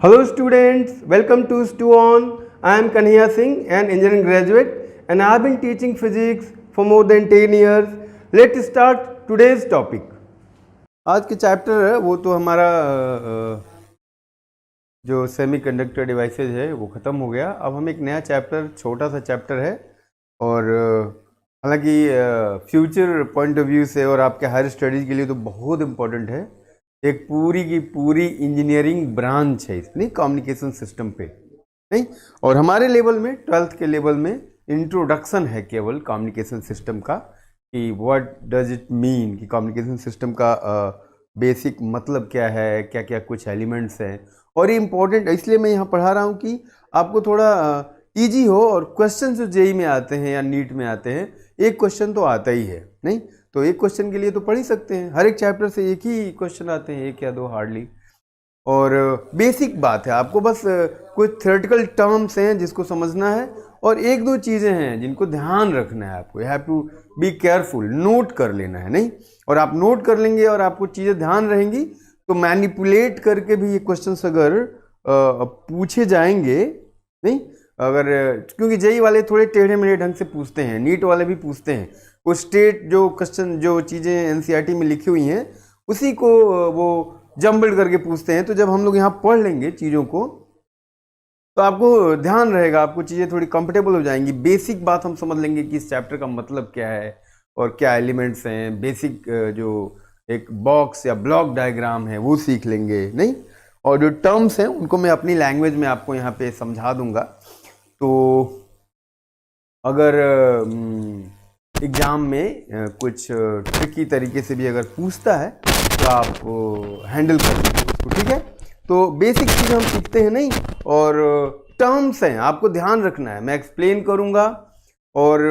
Hello students, welcome to StuOn. I am Kanhaiya Singh, an engineering graduate and I have been teaching physics for more than 10 years. Let's start today's topic. आज के chapter है वो तो हमारा जो semiconductor devices है वो ख़त्म हो गया। अब हम एक नया चैप्टर, छोटा सा चैप्टर है और हालांकि फ्यूचर पॉइंट ऑफ व्यू से और आपके हायर स्टडीज़ के लिए तो बहुत इम्पोर्टेंट है। एक पूरी की पूरी इंजीनियरिंग ब्रांच है इसमें कम्युनिकेशन सिस्टम पे, नहीं। और हमारे लेवल में 12th के लेवल में इंट्रोडक्शन है केवल कम्युनिकेशन सिस्टम का, कि व्हाट डज इट मीन, कि कम्युनिकेशन सिस्टम का बेसिक मतलब क्या है, क्या क्या कुछ एलिमेंट्स हैं। और ये इम्पोर्टेंट इसलिए मैं यहाँ पढ़ा रहा हूँ कि आपको थोड़ा ईजी हो। और क्वेश्चन जो जेई में आते हैं या नीट में आते हैं, एक क्वेश्चन तो आता ही है, नहीं तो एक क्वेश्चन के लिए तो पढ़ ही सकते हैं। हर एक चैप्टर से एक ही क्वेश्चन आते हैं, एक या दो हार्डली। और बेसिक बात है, आपको बस कुछ थ्योरेटिकल टर्म्स हैं जिसको समझना है और एक दो चीज़ें हैं जिनको ध्यान रखना है आपको। You have to be careful, note कर लेना है, नहीं। और आप नोट कर लेंगे और आपको चीज़ें ध्यान रहेंगी तो मैनिपुलेट करके भी ये क्वेश्चंस अगर पूछे जाएंगे, नहीं अगर, क्योंकि जेई वाले थोड़े टेढ़े मेढ़े ढंग से पूछते हैं, नीट वाले भी पूछते हैं। वो स्टेट जो क्वेश्चन, जो चीज़ें एनसीईआरटी में लिखी हुई हैं उसी को वो जम्बल्ड करके पूछते हैं। तो जब हम लोग यहाँ पढ़ लेंगे चीज़ों को तो आपको ध्यान रहेगा, आपको चीज़ें थोड़ी कंफर्टेबल हो जाएंगी। बेसिक बात हम समझ लेंगे कि इस चैप्टर का मतलब क्या है और क्या एलिमेंट्स हैं। बेसिक जो एक बॉक्स या ब्लॉक डायग्राम है वो सीख लेंगे, नहीं। और जो टर्म्स हैं उनको मैं अपनी लैंग्वेज में आपको यहाँ पे समझा दूंगा। तो अगर एग्ज़ाम में कुछ ट्रिकी तरीके से भी अगर पूछता है तो आप हैंडल कर लीजिए उसको, ठीक है। तो बेसिक चीज़ हम सीखते हैं, नहीं। और टर्म्स हैं, आपको ध्यान रखना है, मैं एक्सप्लेन करूँगा। और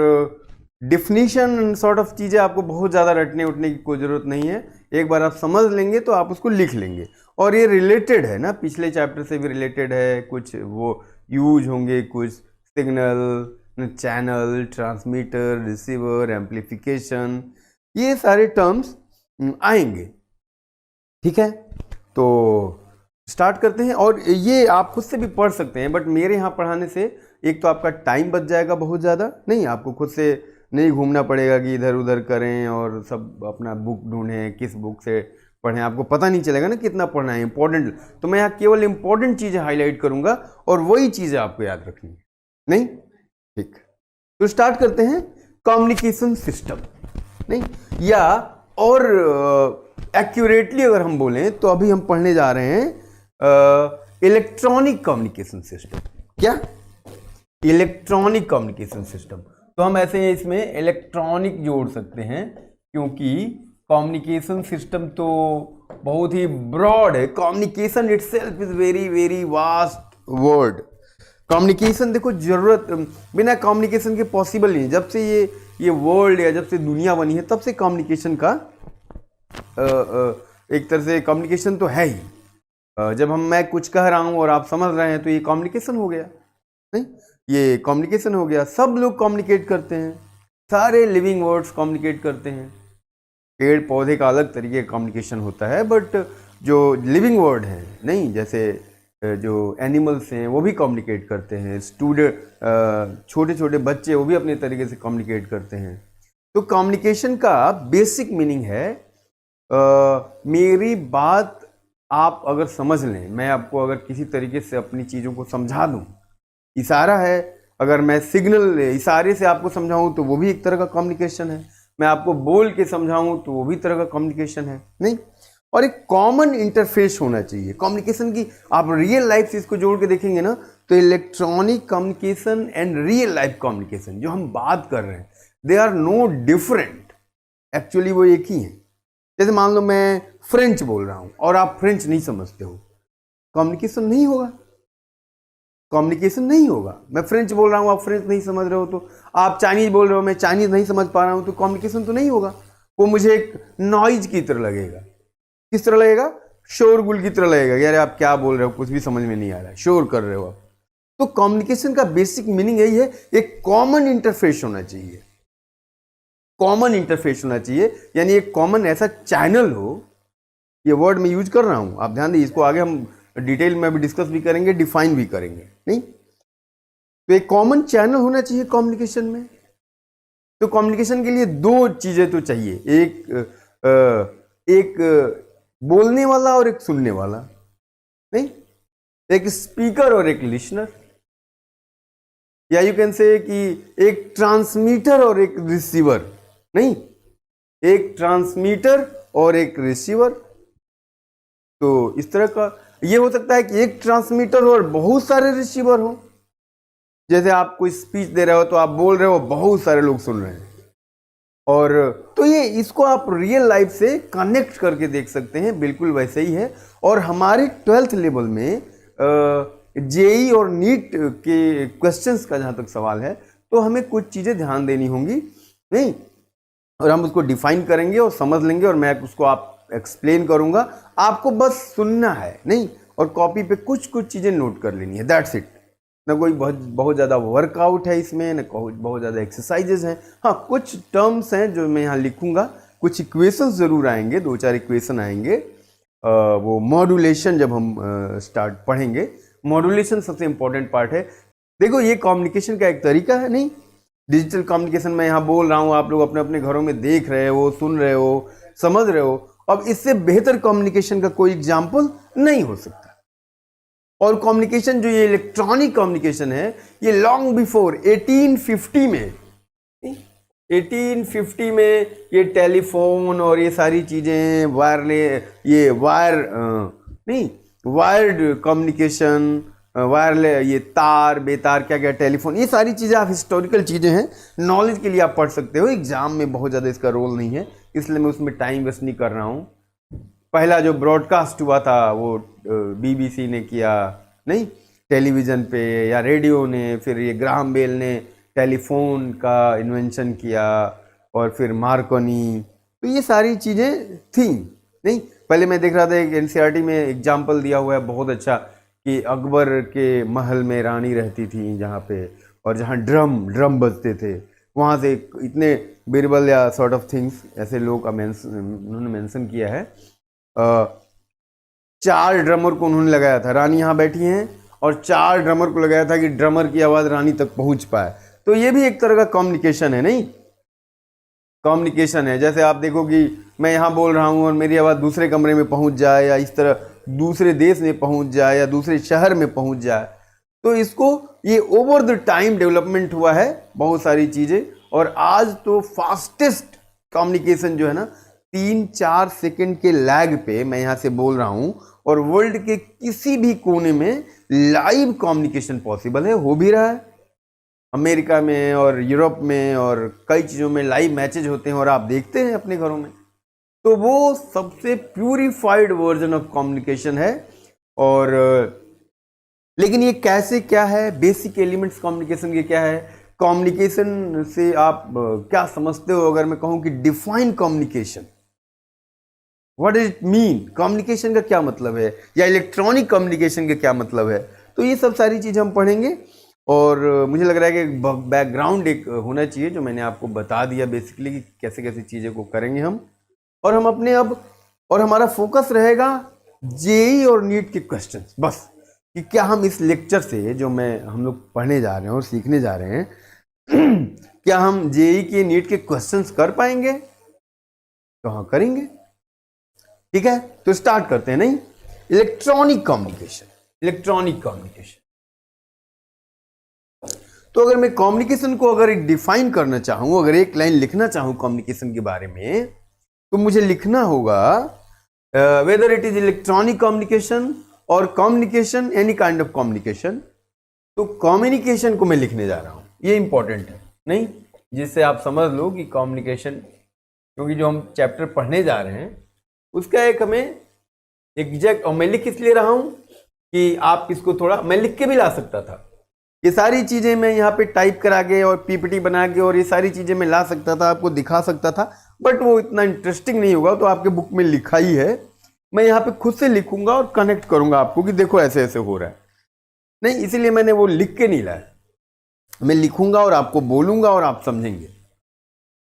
डिफिनीशन सॉर्ट ऑफ चीज़ें आपको बहुत ज़्यादा रटने उठने की कोई ज़रूरत नहीं है। एक बार आप समझ लेंगे तो आप उसको लिख लेंगे। और ये रिलेटेड है ना, पिछले चैप्टर से भी रिलेटेड है। कुछ वो यूज होंगे, कुछ signal, channel, transmitter, receiver, amplification, ये सारे टर्म्स आएंगे, ठीक है। तो स्टार्ट करते हैं। और ये आप खुद से भी पढ़ सकते हैं, बट मेरे यहाँ पढ़ाने से एक तो आपका टाइम बच जाएगा बहुत ज़्यादा, नहीं आपको खुद से नहीं घूमना पड़ेगा कि इधर उधर करें और सब अपना बुक ढूंढें, किस बुक से पढ़ें, आपको पता नहीं चलेगा ना कितना पढ़ना है, इंपॉर्टेंट। तो मैं यहाँ केवल इंपॉर्टेंट चीज़ें हाईलाइट करूँगा और वही चीज़ें आपको याद रखनी है, नहीं, ठीक। तो स्टार्ट करते हैं कम्युनिकेशन सिस्टम, नहीं, या और एक्यूरेटली अगर हम बोलें तो अभी हम पढ़ने जा रहे हैं इलेक्ट्रॉनिक कम्युनिकेशन सिस्टम। क्या? Electronic communication system. तो हम ऐसे इसमें इलेक्ट्रॉनिक जोड़ सकते हैं क्योंकि कम्युनिकेशन सिस्टम तो बहुत ही ब्रॉड है। Communication itself is very very vast word. Communication देखो, जरूरत बिना कम्युनिकेशन के पॉसिबल नहीं। जब से ये वर्ल्ड या जब से दुनिया बनी है तब से कम्युनिकेशन का एक तरह से कम्युनिकेशन तो है ही। जब मैं कुछ कह रहा हूं और आप समझ रहे हैं तो ये कम्युनिकेशन हो गया, नहीं, ये कम्युनिकेशन हो गया। सब लोग कम्युनिकेट करते हैं, सारे लिविंग वर्ड्स कम्युनिकेट करते हैं। पेड़ पौधे का अलग तरीके का कम्युनिकेशन होता है, बट जो लिविंग वर्ड हैं, नहीं, जैसे जो एनिमल्स हैं वो भी कम्युनिकेट करते हैं। स्टूडेंट, छोटे छोटे बच्चे, वो भी अपने तरीके से कम्युनिकेट करते हैं। तो कम्युनिकेशन का बेसिक मीनिंग है, मेरी बात आप अगर समझ लें, मैं आपको अगर किसी तरीके से अपनी चीज़ों को समझा दूं, इशारा है, अगर मैं सिग्नल इशारे से आपको समझाऊं तो वो भी एक तरह का कम्युनिकेशन है। मैं आपको बोल के समझाऊं तो वो भी तरह का कम्युनिकेशन है, नहीं। और एक कॉमन इंटरफेस होना चाहिए कम्युनिकेशन की। आप रियल लाइफ से इसको जोड़ के देखेंगे ना तो electronic communication and real life communication जो हम बात कर रहे हैं, they are no different. Actually वो एक ही है। जैसे मान लो मैं फ्रेंच बोल रहा हूं और आप फ्रेंच नहीं समझते हो, कम्युनिकेशन नहीं होगा, कम्युनिकेशन नहीं होगा। मैं फ्रेंच बोल रहा हूँ, आप फ्रेंच नहीं समझ रहे हो। तो आप चाइनीज बोल रहे हो, मैं चाइनीज नहीं समझ पा रहा हूँ, तो कम्युनिकेशन तो नहीं होगा। वो मुझे एक नॉइज की तरह लगेगा। किस तरह लगेगा? शोरगुल की तरह लगेगा। यार आप क्या बोल रहे हो, कुछ भी समझ में नहीं आ रहा है, शोर कर रहे हो आप। तो कम्युनिकेशन का बेसिक मीनिंग यही है, एक कॉमन इंटरफेस होना चाहिए। कॉमन इंटरफेस होना चाहिए यानी एक कॉमन ऐसा चैनल हो। ये वर्ड मैं यूज कर रहा हूं, आप ध्यान दीजिए, इसको आगे हम डिटेल में अभी डिस्कस भी करेंगे, डिफाइन भी करेंगे। नहीं, तो एक कॉमन चैनल होना चाहिए कम्युनिकेशन में। तो कम्युनिकेशन के लिए दो चीजें तो चाहिए, एक बोलने वाला और एक सुनने वाला। नहीं, एक स्पीकर और एक लिसनर, या यू कैन से कि एक ट्रांसमीटर और एक रिसीवर। नहीं, एक ट्रांसमीटर और एक रिसीवर। तो इस तरह का ये हो सकता है कि एक ट्रांसमीटर और बहुत सारे रिसीवर हो। जैसे आप कोई स्पीच दे रहे हो तो आप बोल रहे हो, बहुत सारे लोग सुन रहे हैं, और तो ये इसको आप रियल लाइफ से कनेक्ट करके देख सकते हैं, बिल्कुल वैसे ही है। और हमारे 12th लेवल में जेई और नीट के क्वेश्चंस का जहाँ तक सवाल है, तो हमें कुछ चीज़ें ध्यान देनी होंगी। नहीं, और हम उसको डिफाइन करेंगे और समझ लेंगे, और मैं उसको आप एक्सप्लेन करूंगा, आपको बस सुनना है। नहीं, और कॉपी पे कुछ कुछ चीज़ें नोट कर लेनी है, दैट्स इट। ना कोई बहुत ज़्यादा वर्कआउट है इसमें, ना बहुत ज़्यादा एक्सरसाइजेज हैं। हाँ, कुछ टर्म्स हैं जो मैं यहाँ लिखूंगा, कुछ इक्वेशंस ज़रूर आएंगे, 2-4 इक्वेशन आएंगे। वो मॉड्यूलेशन जब हम स्टार्ट पढ़ेंगे, मॉड्यूलेशन सबसे इंपॉर्टेंट पार्ट है। देखो, ये कम्युनिकेशन का एक तरीका है। नहीं, डिजिटल कम्युनिकेशन में यहाँ बोल रहा हूँ, आप लोग अपने अपने घरों में देख रहे हो, सुन रहे हो, समझ रहे हो। अब इससे बेहतर कम्युनिकेशन का कोई एग्जाम्पल नहीं हो सकता। और कम्युनिकेशन जो ये इलेक्ट्रॉनिक कम्युनिकेशन है, ये लॉन्ग बिफोर 1850 में, 1850 में ये टेलीफोन और ये सारी चीजें वायर्ड कम्युनिकेशन, वायरलेस, ये तार बेतार क्या क्या टेलीफोन, ये सारी चीज़ें आप हिस्टोरिकल चीज़ें हैं, नॉलेज के लिए आप पढ़ सकते हो। एग्जाम में बहुत ज़्यादा इसका रोल नहीं है, इसलिए मैं उसमें टाइम वेस्ट नहीं कर रहा हूँ। पहला जो ब्रॉडकास्ट हुआ था वो बीबीसी ने किया, नहीं, टेलीविज़न पे या रेडियो ने। फिर ये ग्राहम बेल ने टेलीफोन का इन्वेंशन किया, और फिर मार्कोनी। तो ये सारी चीज़ें थी। नहीं, पहले मैं देख रहा था एक एनसीईआरटी में एग्जाम्पल दिया हुआ है बहुत अच्छा, कि अकबर के महल में रानी रहती थी जहाँ पे, और जहाँ ड्रम बजते थे, वहाँ से इतने बीरबल या सॉर्ट ऑफ थिंग्स ऐसे लोग का उन्होंने मेंशन किया है। 4 ड्रमर को उन्होंने लगाया था, रानी यहाँ बैठी हैं और 4 ड्रमर को लगाया था कि ड्रमर की आवाज़ रानी तक पहुँच पाए। तो ये भी एक तरह का कम्युनिकेशन है। नहीं, कम्युनिकेशन है। जैसे आप देखो कि मैं यहाँ बोल रहा हूँ और मेरी आवाज़ दूसरे कमरे में पहुँच जाए, या इस तरह दूसरे देश में पहुँच जाए, या दूसरे शहर में पहुँच जाए। तो इसको ये ओवर द टाइम डेवलपमेंट हुआ है बहुत सारी चीज़ें। और आज तो फास्टेस्ट कम्युनिकेशन जो है ना, 3-4 सेकंड के लैग पे मैं यहाँ से बोल रहा हूँ, और वर्ल्ड के किसी भी कोने में लाइव कम्युनिकेशन पॉसिबल है, हो भी रहा है। अमेरिका में और यूरोप में और कई चीज़ों में लाइव मैचेज होते हैं और आप देखते हैं अपने घरों में। तो वो सबसे प्यूरिफाइड वर्जन ऑफ कम्युनिकेशन है। और लेकिन ये कैसे, क्या है, बेसिक एलिमेंट्स कम्युनिकेशन के क्या है, कम्युनिकेशन से आप क्या समझते हो? अगर मैं कहूँ कि define communication, what does it mean, communication का क्या मतलब है, या इलेक्ट्रॉनिक कम्युनिकेशन का क्या मतलब है, तो ये सब सारी चीज़ हम पढ़ेंगे। और मुझे लग रहा है कि बैकग्राउंड एक होना चाहिए जो मैंने आपको बता दिया बेसिकली, कि कैसे कैसे चीज़ें को करेंगे हम। और हम अपने और हमारा फोकस रहेगा जेई और नीट के क्वेश्चंस, बस, कि क्या हम इस लेक्चर से जो हम लोग पढ़ने जा रहे हैं और सीखने जा रहे हैं क्या हम जेई के नीट के क्वेश्चंस कर पाएंगे? तो हाँ, करेंगे। ठीक है, तो स्टार्ट करते हैं। नहीं, इलेक्ट्रॉनिक कम्युनिकेशन, तो अगर मैं कम्युनिकेशन को अगर एक डिफाइन करना चाहूं, अगर एक लाइन लिखना चाहूं कम्युनिकेशन के बारे में, तो मुझे लिखना होगा whether it is electronic communication और communication, any kind of communication. तो कम्युनिकेशन को मैं लिखने जा रहा हूं, ये इंपॉर्टेंट है। नहीं, जिससे आप समझ लो कि कम्युनिकेशन, क्योंकि जो हम चैप्टर पढ़ने जा रहे हैं उसका एक हमें एग्जैक्ट, और मैं लिख इसलिए रहा हूं कि आप इसको थोड़ा, मैं लिख के भी ला सकता था, ये सारी चीज़ें मैं यहाँ पे टाइप करा के और पीपीटी बना के और ये सारी चीज़ें मैं ला सकता था, आपको दिखा सकता था, बट वो इतना इंटरेस्टिंग नहीं होगा। तो आपके बुक में लिखा ही है, मैं यहाँ पे खुद से लिखूंगा और कनेक्ट करूंगा आपको कि देखो ऐसे ऐसे हो रहा है। नहीं, इसीलिए मैंने वो लिख के नहीं लाया, मैं लिखूंगा और आपको बोलूंगा और आप समझेंगे,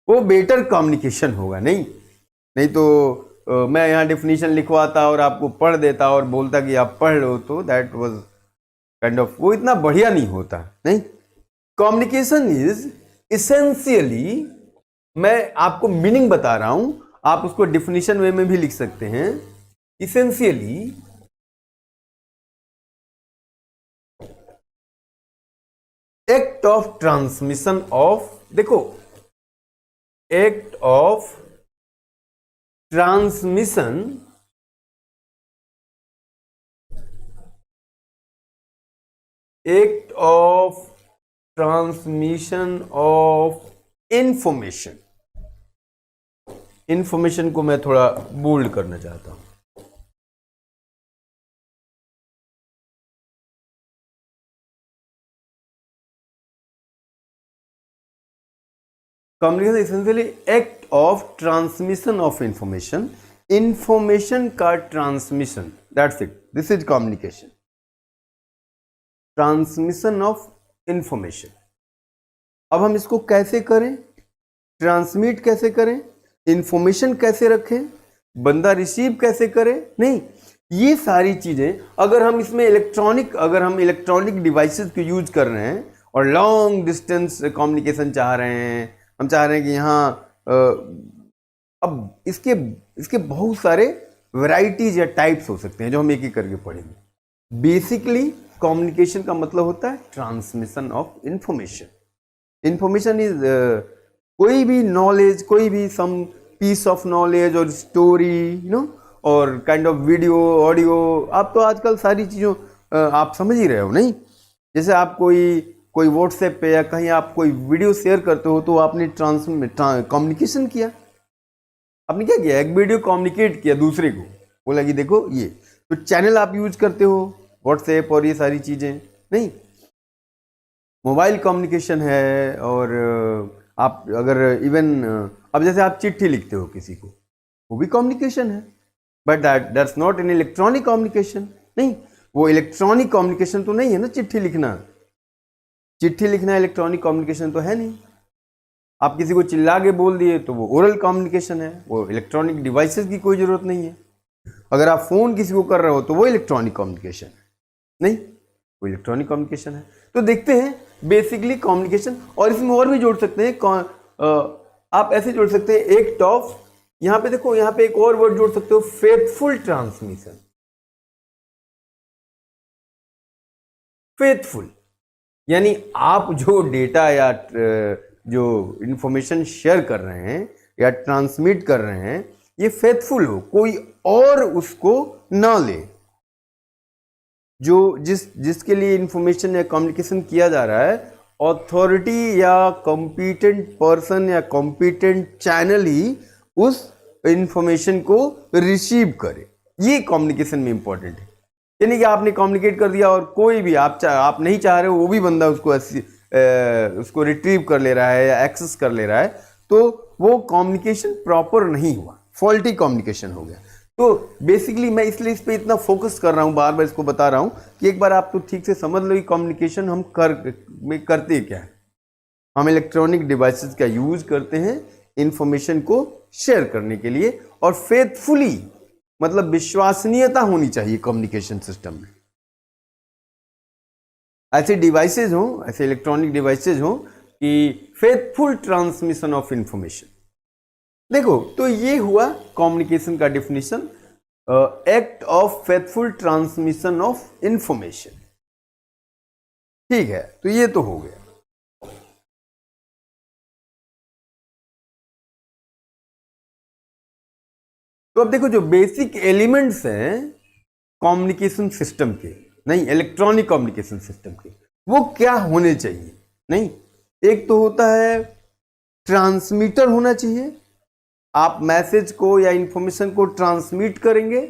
वो बेटर कम्युनिकेशन होगा। नहीं तो मैं यहाँ डेफिनेशन लिखवाता और आपको पढ़ देता और बोलता कि आप पढ़ लो, तो दैट वाज काइंड ऑफ, वो इतना बढ़िया नहीं होता। नहीं, कम्युनिकेशन इज इसेंशियली, मैं आपको मीनिंग बता रहा हूं, आप उसको डेफिनेशन वे में भी लिख सकते हैं। Essentially act of transmission of, देखो, act of transmission act of transmission of information. Information को मैं थोड़ा बोल्ड करना चाहता हूं। Communication essentially act of transmission of information, information का transmission, that's it, this is communication, transmission of information. अब हम इसको कैसे करें, ट्रांसमिट कैसे करें, इंफॉर्मेशन कैसे रखें, बंदा रिसीव कैसे करे, नहीं, ये सारी चीजें अगर हम इसमें अगर हम इलेक्ट्रॉनिक डिवाइसेस को यूज कर रहे हैं और लॉन्ग डिस्टेंस कम्युनिकेशन चाह रहे हैं, हम चाह रहे हैं कि यहाँ अब इसके बहुत सारे वैरायटीज या टाइप्स हो सकते हैं जो हम एक एक करके पढ़ेंगे। बेसिकली कम्युनिकेशन का मतलब होता है transmission of information. Information is कोई भी नॉलेज, कोई भी सम पीस ऑफ नॉलेज और स्टोरी, यू नो, और काइंड ऑफ वीडियो, ऑडियो। आप तो आजकल सारी चीज़ों आप समझ ही रहे हो, नहीं? जैसे आप कोई व्हाट्सएप पे या कहीं आप कोई वीडियो शेयर करते हो तो आपने कम्युनिकेशन किया। आपने क्या किया, एक वीडियो कम्युनिकेट किया दूसरे को, बोला कि देखो ये, तो चैनल आप यूज करते हो व्हाट्सएप और ये सारी चीज़ें, नहीं? मोबाइल कम्युनिकेशन है। और आप अगर इवन अब जैसे आप चिट्ठी लिखते हो किसी को, वो भी कम्युनिकेशन है, but that's not an electronic communication. नहीं, वो इलेक्ट्रॉनिक कम्युनिकेशन तो नहीं है ना। चिट्ठी लिखना इलेक्ट्रॉनिक कम्युनिकेशन तो है नहीं। आप किसी को चिल्ला के बोल दिए तो वो ओरल कम्युनिकेशन है, वो इलेक्ट्रॉनिक डिवाइसेस की कोई जरूरत नहीं है। अगर आप फोन किसी को कर रहे हो तो वो इलेक्ट्रॉनिक कम्युनिकेशन है, नहीं, वो इलेक्ट्रॉनिक कम्युनिकेशन है। तो देखते हैं बेसिकली कम्युनिकेशन, और इसमें और भी जोड़ सकते हैं। आप ऐसे जोड़ सकते हैं एक्ट ऑफ, यहां पे देखो, यहां पे एक और वर्ड जोड़ सकते हो, फेथफुल ट्रांसमिशन। फेथफुल यानी आप जो डेटा या जो इंफॉर्मेशन शेयर कर रहे हैं या ट्रांसमिट कर रहे हैं, ये फेथफुल हो, कोई और उसको ना ले। जो जिसके लिए इंफॉर्मेशन या कम्युनिकेशन किया जा रहा है, अथॉरिटी या कॉम्पिटेंट पर्सन या कॉम्पिटेंट चैनल ही उस इंफॉर्मेशन को रिसीव करे। ये कम्युनिकेशन में इंपॉर्टेंट है। यानी कि आपने कम्युनिकेट कर दिया और कोई भी आप नहीं चाह रहे हो, वो भी बंदा उसको रिट्रीव कर ले रहा है या एक्सेस कर ले रहा है, तो वो कम्युनिकेशन प्रॉपर नहीं हुआ, फॉल्टी कम्युनिकेशन हो गया। तो बेसिकली मैं इसलिए इस पे इतना फोकस कर रहा हूं, बार बार इसको बता रहा हूं कि एक बार आप तो ठीक से समझ लो कि कम्युनिकेशन हम करते क्या है। हम इलेक्ट्रॉनिक डिवाइसेस का यूज करते हैं इंफॉर्मेशन को शेयर करने के लिए, और फेथफुली मतलब विश्वसनीयता होनी चाहिए कम्युनिकेशन सिस्टम में। ऐसे डिवाइसेज हो, ऐसे इलेक्ट्रॉनिक डिवाइसेज हो कि फेथफुल ट्रांसमिशन ऑफ इंफॉर्मेशन। देखो, तो ये हुआ कम्युनिकेशन का definition, act of faithful transmission of information. ठीक है, तो ये तो हो गया। तो अब देखो, जो बेसिक एलिमेंट्स हैं कम्युनिकेशन सिस्टम के, नहीं, इलेक्ट्रॉनिक कम्युनिकेशन सिस्टम के, वो क्या होने चाहिए। नहीं, एक तो होता है ट्रांसमीटर होना चाहिए। आप मैसेज को या इंफॉर्मेशन को ट्रांसमिट करेंगे।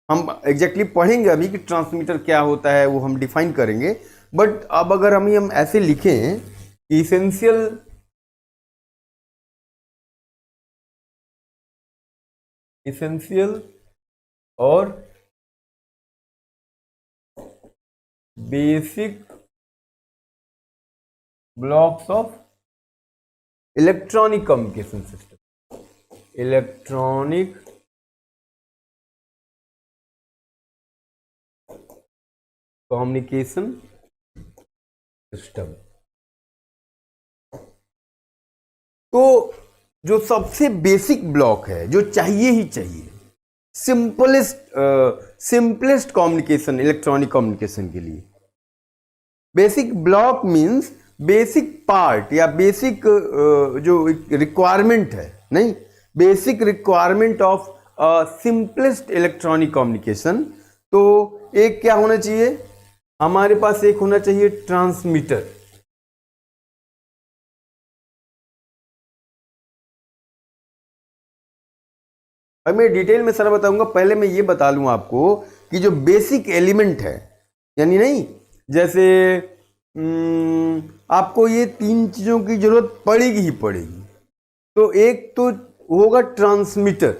हम एग्जैक्टली पढ़ेंगे अभी कि ट्रांसमीटर क्या होता है, वो हम डिफाइन करेंगे। बट अब अगर हम ऐसे लिखें कि इसेंशियल और basic blocks of electronic communication system, electronic communication system. तो जो सबसे बेसिक ब्लॉक है, जो चाहिए ही चाहिए सिंपलेस्ट कम्युनिकेशन, इलेक्ट्रॉनिक कम्युनिकेशन के लिए, basic block means basic part या बेसिक जो रिक्वायरमेंट है, नहीं, basic requirement of simplest electronic communication. तो एक क्या होना चाहिए हमारे पास, एक होना चाहिए ट्रांसमीटर। अब मैं डिटेल में सारा बताऊंगा, पहले मैं ये बता लूं आपको कि जो बेसिक एलिमेंट है, यानी नहीं, जैसे आपको ये तीन चीजों की जरूरत पड़ेगी ही पड़ेगी। तो एक तो होगा ट्रांसमीटर,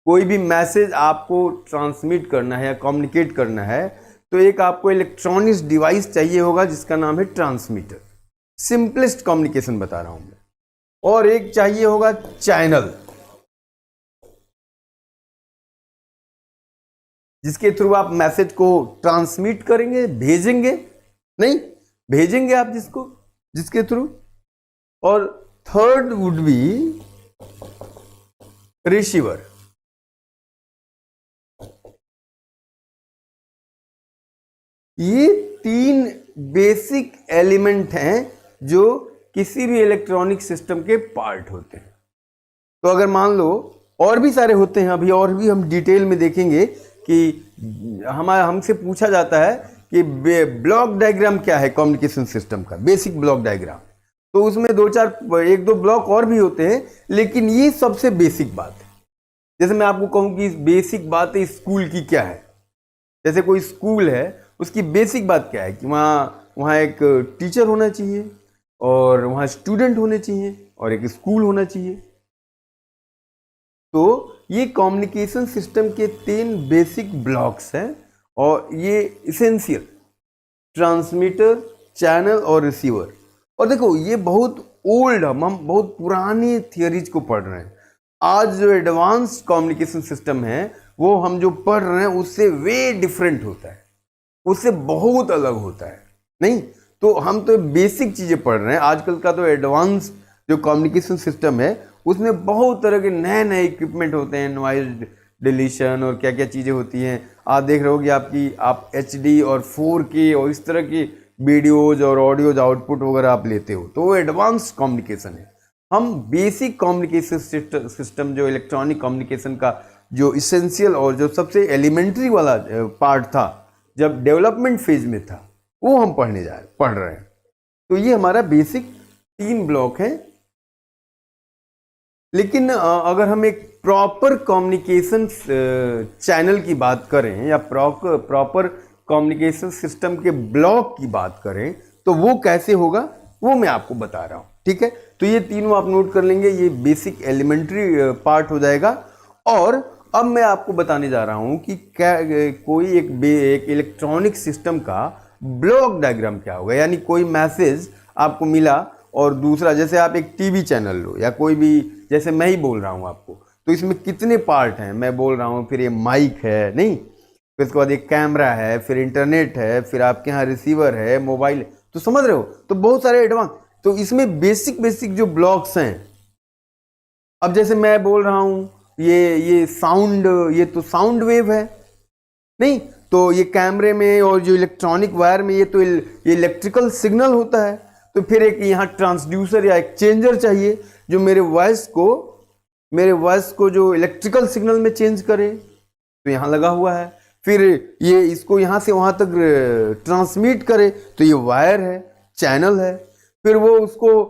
कोई भी मैसेज आपको ट्रांसमिट करना है या कम्युनिकेट करना है तो एक आपको इलेक्ट्रॉनिक्स डिवाइस चाहिए होगा जिसका नाम है ट्रांसमीटर। सिंपलेस्ट कम्युनिकेशन बता रहा हूं मैं। और एक चाहिए होगा चैनल, जिसके थ्रू आप मैसेज को ट्रांसमिट करेंगे, भेजेंगे, नहीं, भेजेंगे आप जिसके थ्रू। और थर्ड वुड बी रिसीवर। ये तीन बेसिक एलिमेंट हैं जो किसी भी इलेक्ट्रॉनिक सिस्टम के पार्ट होते हैं। तो अगर मान लो और भी सारे होते हैं, अभी और भी हम डिटेल में देखेंगे कि हमसे पूछा जाता है कि ब्लॉक डायग्राम क्या है कम्युनिकेशन सिस्टम का, बेसिक ब्लॉक डायग्राम। तो उसमें एक दो ब्लॉक और भी होते हैं, लेकिन ये सबसे बेसिक बात है। जैसे मैं आपको कहूं कि बेसिक बात है स्कूल की क्या है, जैसे कोई स्कूल है उसकी बेसिक बात क्या है कि वहाँ एक टीचर होना चाहिए और वहाँ स्टूडेंट होने चाहिए और एक स्कूल होना चाहिए। तो ये कम्युनिकेशन सिस्टम के तीन बेसिक ब्लॉक्स हैं और ये इसेंशियल, ट्रांसमीटर, चैनल और रिसीवर। और देखो ये बहुत ओल्ड, हम बहुत पुरानी थियरीज को पढ़ रहे हैं। आज जो एडवांस कम्युनिकेशन सिस्टम है वो हम जो पढ़ रहे हैं उससे वे डिफरेंट होता है, उससे बहुत अलग होता है, नहीं। तो हम तो बेसिक चीजें पढ़ रहे हैं। आजकल का तो एडवांस जो कम्युनिकेशन सिस्टम है उसमें बहुत तरह के नए नए इक्विपमेंट होते हैं, नॉइज डिलीशन और क्या क्या चीज़ें होती हैं। आप देख रहे हो कि आप HD और 4K और इस तरह की वीडियोज और ऑडियोज आउटपुट वगैरह आप लेते हो, तो वो एडवांस कम्युनिकेशन है। हम बेसिक कम्युनिकेशन सिस्टम जो इलेक्ट्रॉनिक कम्युनिकेशन का जो इसेंशियल और जो सबसे एलिमेंट्री वाला पार्ट था जब डेवलपमेंट फेज में था, वो हम पढ़ रहे हैं। तो ये हमारा बेसिक 3 ब्लॉक है। लेकिन अगर हम एक प्रॉपर कम्युनिकेशन चैनल की बात करें या प्रॉपर कम्युनिकेशन सिस्टम के ब्लॉक की बात करें तो वो कैसे होगा वो मैं आपको बता रहा हूं, ठीक है। तो ये तीनों आप नोट कर लेंगे, ये बेसिक एलिमेंट्री पार्ट हो जाएगा। और अब मैं आपको बताने जा रहा हूं कि क्या कोई एक इलेक्ट्रॉनिक सिस्टम का ब्लॉक डायग्राम क्या होगा। यानी कोई मैसेज आपको मिला और दूसरा, जैसे आप एक टीवी चैनल लो या कोई भी, जैसे मैं ही बोल रहा हूं आपको, तो इसमें कितने पार्ट हैं, मैं बोल रहा हूं, फिर ये माइक है, नहीं, फिर इसके बाद एक कैमरा है, फिर इंटरनेट है, फिर आपके यहाँ रिसीवर है, मोबाइल, तो समझ रहे हो, तो बहुत सारे एडवांस। तो इसमें बेसिक बेसिक जो ब्लॉक्स हैं, अब जैसे मैं बोल रहा हूं ये साउंड, ये तो साउंड वेव है, नहीं, तो ये कैमरे में और जो इलेक्ट्रॉनिक वायर में ये तो ये इलेक्ट्रिकल सिग्नल होता है। तो फिर एक यहाँ ट्रांसड्यूसर या एक्सचेंजर चाहिए जो मेरे वॉइस को जो इलेक्ट्रिकल सिग्नल में चेंज करे, तो यहाँ लगा हुआ है। फिर ये इसको यहाँ से वहाँ तक ट्रांसमिट करे, तो ये वायर है, चैनल है। फिर वो उसको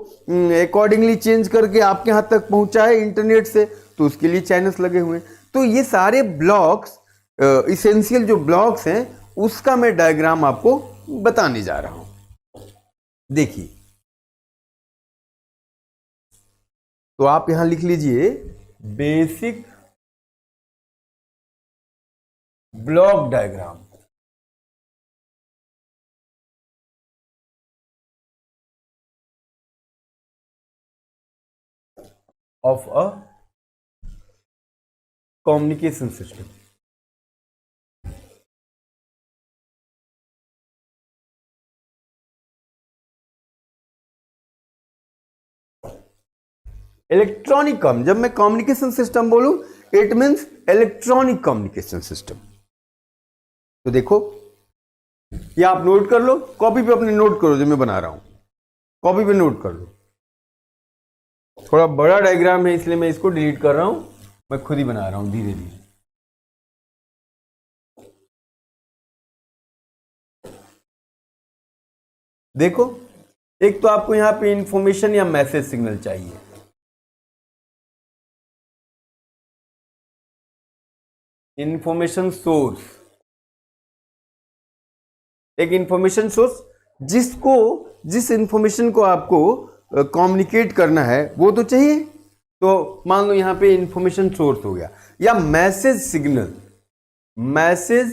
अकॉर्डिंगली चेंज करके आपके यहाँ तक पहुँचाए इंटरनेट से, तो उसके लिए चैनल्स लगे हुए हैं। तो ये सारे ब्लॉक्स, इसेंशियल जो ब्लॉक्स हैं, उसका मैं डायग्राम आपको बताने जा रहा हूं। देखिए, तो आप यहां लिख लीजिए basic block diagram of a communication system. Electronic जब मैं कम्युनिकेशन सिस्टम बोलूं it means electronic communication system. तो देखो ये आप नोट कर लो, कॉपी पे अपने नोट करो, जो मैं बना रहा हूं कॉपी पे नोट कर लो। थोड़ा बड़ा डायग्राम है इसलिए मैं इसको डिलीट कर रहा हूं, मैं खुद ही बना रहा हूं धीरे धीरे। देखो एक तो आपको यहां पे इंफॉर्मेशन या मैसेज सिग्नल चाहिए, इंफॉर्मेशन सोर्स, एक इंफॉर्मेशन सोर्स जिस इंफॉर्मेशन को आपको कम्युनिकेट करना है वो तो चाहिए। तो मान लो यहां पे इंफॉर्मेशन सोर्स हो गया, या मैसेज सिग्नल, मैसेज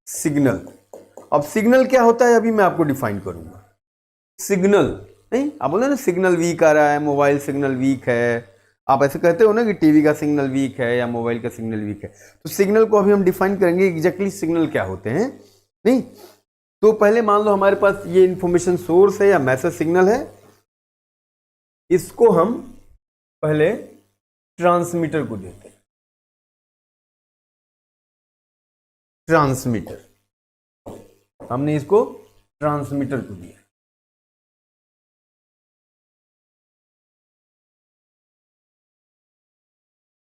सिग्नल। अब सिग्नल क्या होता है अभी मैं आपको डिफाइन करूंगा। सिग्नल नहीं, आप बोले ना सिग्नल वीक आ रहा है, मोबाइल सिग्नल वीक है, आप ऐसे कहते हो ना कि टीवी का सिग्नल वीक है या मोबाइल का सिग्नल वीक है। तो सिग्नल को अभी हम डिफाइन करेंगे एग्जैक्टली सिग्नल क्या होते हैं। नहीं, तो पहले मान लो हमारे पास ये इंफॉर्मेशन सोर्स है या मैसेज सिग्नल है, इसको हम पहले ट्रांसमीटर को देते हैं। ट्रांसमीटर, हमने इसको ट्रांसमीटर को दिया,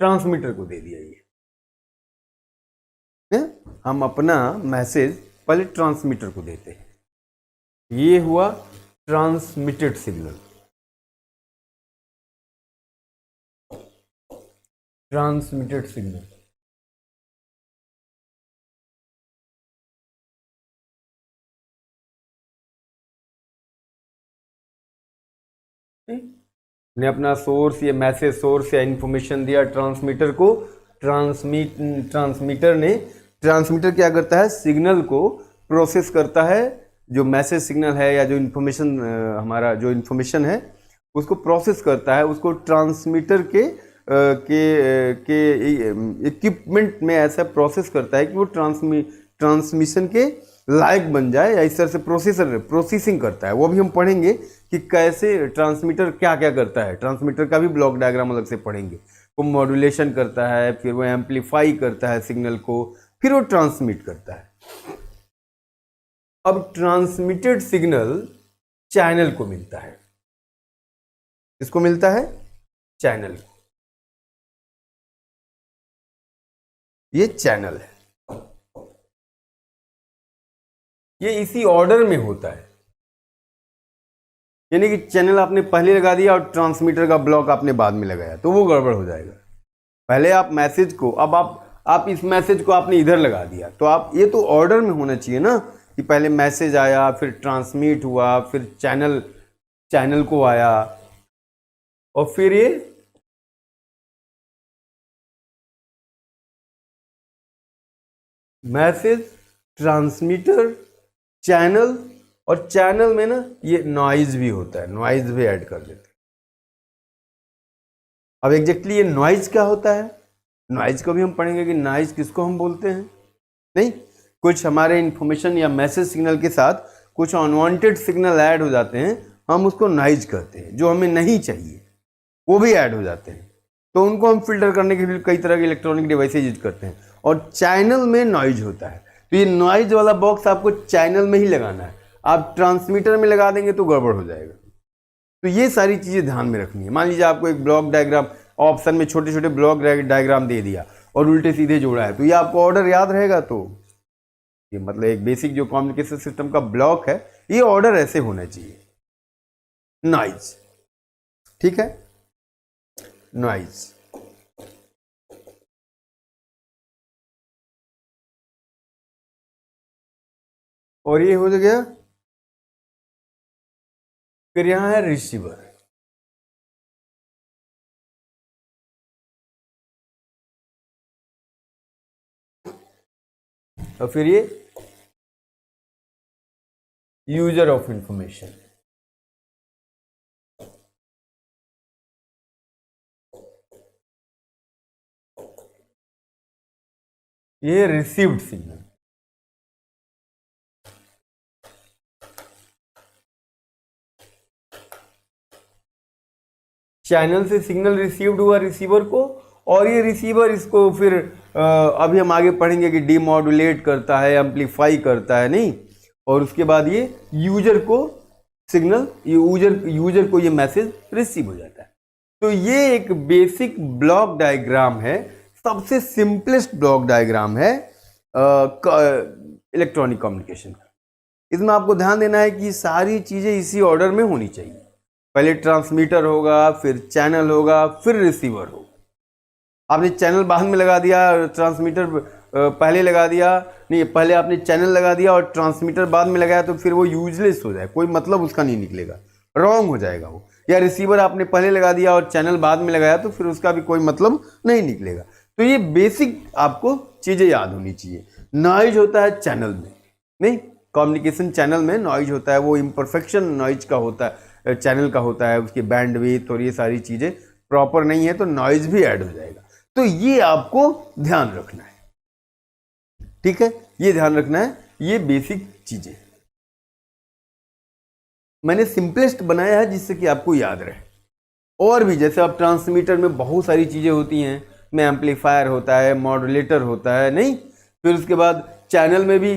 ट्रांसमीटर को दे दिया। ये हम अपना मैसेज पहले ट्रांसमीटर को देते हैं, ये हुआ ट्रांसमिटेड सिग्नल, ट्रांसमिटेड सिग्नल। ने अपना सोर्स या मैसेज सोर्स या इंफॉर्मेशन दिया ट्रांसमीटर को, ट्रांसमीटर क्या करता है, सिग्नल को प्रोसेस करता है, जो मैसेज सिग्नल है या जो इंफॉर्मेशन हमारा जो इंफॉर्मेशन है उसको प्रोसेस करता है, उसको ट्रांसमीटर के इक्विपमेंट में ऐसा प्रोसेस करता है कि वो ट्रांसमिशन के लायक बन जाए, या इस तरह से प्रोसेसिंग करता है। वो भी हम पढ़ेंगे कि कैसे ट्रांसमीटर क्या क्या करता है। ट्रांसमीटर का भी ब्लॉक डायग्राम अलग से पढ़ेंगे। वो मॉड्यूलेशन करता है, फिर वो एम्पलीफाई करता है सिग्नल को, फिर वो ट्रांसमिट करता है। अब ट्रांसमिटेड सिग्नल चैनल को मिलता है, किसको मिलता है, चैनल को। ये चैनल है, ये इसी ऑर्डर में होता है, यानी कि चैनल आपने पहले लगा दिया और ट्रांसमीटर का ब्लॉक आपने बाद में लगाया तो वो गड़बड़ हो जाएगा। पहले आप मैसेज को, अब आप इस मैसेज को आपने इधर लगा दिया, तो आप ये तो ऑर्डर में होना चाहिए ना, कि पहले मैसेज आया, फिर ट्रांसमिट हुआ, फिर चैनल को आया, और फिर ये मैसेज, ट्रांसमीटर, चैनल, और चैनल में ना ये नॉइज भी होता है, नॉइज भी ऐड कर देते हैं। अब एग्जैक्टली ये नॉइज क्या होता है, नॉइज को भी हम पढ़ेंगे कि नॉइज किसको हम बोलते हैं। नहीं, कुछ हमारे इंफॉर्मेशन या मैसेज सिग्नल के साथ कुछ अनवांटेड सिग्नल ऐड हो जाते हैं, हम उसको नॉइज कहते हैं, जो हमें नहीं चाहिए वो भी ऐड हो जाते हैं, तो उनको हम फिल्टर करने के लिए कई तरह के इलेक्ट्रॉनिक डिवाइसेज यूज करते हैं। और चैनल में नॉइज होता है, तो ये नॉइज वाला बॉक्स आपको चैनल में ही लगाना है, आप ट्रांसमीटर में लगा देंगे तो गड़बड़ हो जाएगा। तो ये सारी चीज़ें ध्यान में रखनी है। मान लीजिए आपको एक ब्लॉक डायग्राम ऑप्शन में छोटे छोटे ब्लॉक डायग्राम दे दिया और उल्टे सीधे जोड़ा है, तो ये आपको ऑर्डर याद रहेगा। तो ये मतलब एक बेसिक जो कम्युनिकेशन सिस्टम का ब्लॉक है, ये ऑर्डर ऐसे होना चाहिए। नॉइज, ठीक है, नॉइज। और ये हो गया, फिर यहां है रिसीवर, और फिर ये यूजर ऑफ इंफॉर्मेशन, ये रिसीव्ड सिग्नल। चैनल से सिग्नल रिसीव्ड हुआ रिसीवर को, और ये रिसीवर इसको फिर अभी हम आगे पढ़ेंगे कि डीमॉड्यूलेट करता है, एम्पलीफाई करता है, नहीं, और उसके बाद ये यूजर को सिग्नल, यूजर को ये मैसेज रिसीव हो जाता है। तो ये एक बेसिक ब्लॉक डायग्राम है, सबसे सिंपलेस्ट ब्लॉक डायग्राम है इलेक्ट्रॉनिक कम्युनिकेशन का। इसमें आपको ध्यान देना है कि सारी चीज़ें इसी ऑर्डर में होनी चाहिए। पहले ट्रांसमीटर होगा, फिर चैनल होगा, फिर रिसीवर होगा। आपने चैनल बाद में लगा दिया, ट्रांसमीटर पहले लगा दिया, नहीं, पहले आपने चैनल लगा दिया और ट्रांसमीटर बाद में लगाया, तो फिर वो यूजलेस हो जाए, कोई मतलब उसका नहीं निकलेगा, रॉन्ग हो जाएगा वो। या रिसीवर आपने पहले लगा दिया और चैनल बाद में लगाया, तो फिर उसका भी कोई मतलब नहीं निकलेगा। तो ये बेसिक आपको चीज़ें याद होनी चाहिए। नॉइज होता है चैनल में, नहीं, कम्युनिकेशन चैनल में नॉइज होता है, वो इम्परफेक्शन नॉइज का होता है, चैनल का होता है, उसकी बैंडविड्थ और ये सारी चीज़ें प्रॉपर नहीं है तो नॉइज भी ऐड हो जाएगा। तो ये आपको ध्यान रखना है, ठीक है, ये ध्यान रखना है, ये बेसिक चीज़ें मैंने सिंपलेस्ट बनाया है जिससे कि आपको याद रहे। और भी जैसे आप ट्रांसमीटर में बहुत सारी चीज़ें होती हैं, में एम्पलीफायर होता है, मॉड्यूलेटर होता है, नहीं, फिर उसके बाद चैनल में भी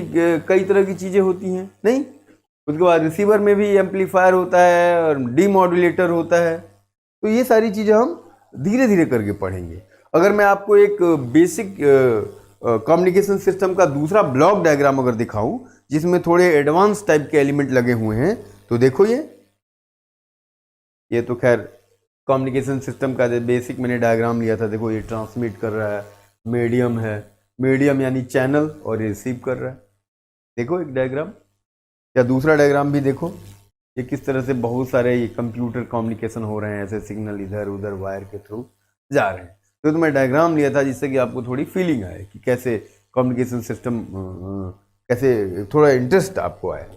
कई तरह की चीज़ें होती हैं, नहीं, उसके बाद रिसीवर में भी एम्पलीफायर होता है और डीमॉड्यूलेटर होता है। तो ये सारी चीज़ें हम धीरे धीरे करके पढ़ेंगे। अगर मैं आपको एक बेसिक कम्युनिकेशन सिस्टम का दूसरा ब्लॉक डायग्राम अगर दिखाऊं जिसमें थोड़े एडवांस टाइप के एलिमेंट लगे हुए हैं, तो देखो ये तो खैर कम्युनिकेशन सिस्टम का बेसिक मैंने डायग्राम लिया था। देखो ये ट्रांसमिट कर रहा है, मीडियम है, मीडियम यानी चैनल, और ये रिसीव कर रहा है। देखो एक डायग्राम, या दूसरा डायग्राम भी देखो, ये किस तरह से बहुत सारे ये कंप्यूटर कम्युनिकेशन हो रहे हैं, ऐसे सिग्नल इधर उधर वायर के थ्रू जा रहे हैं। तो मैं डायग्राम लिया था जिससे कि आपको थोड़ी फीलिंग आए कि कैसे कम्युनिकेशन सिस्टम, कैसे थोड़ा इंटरेस्ट आपको आए।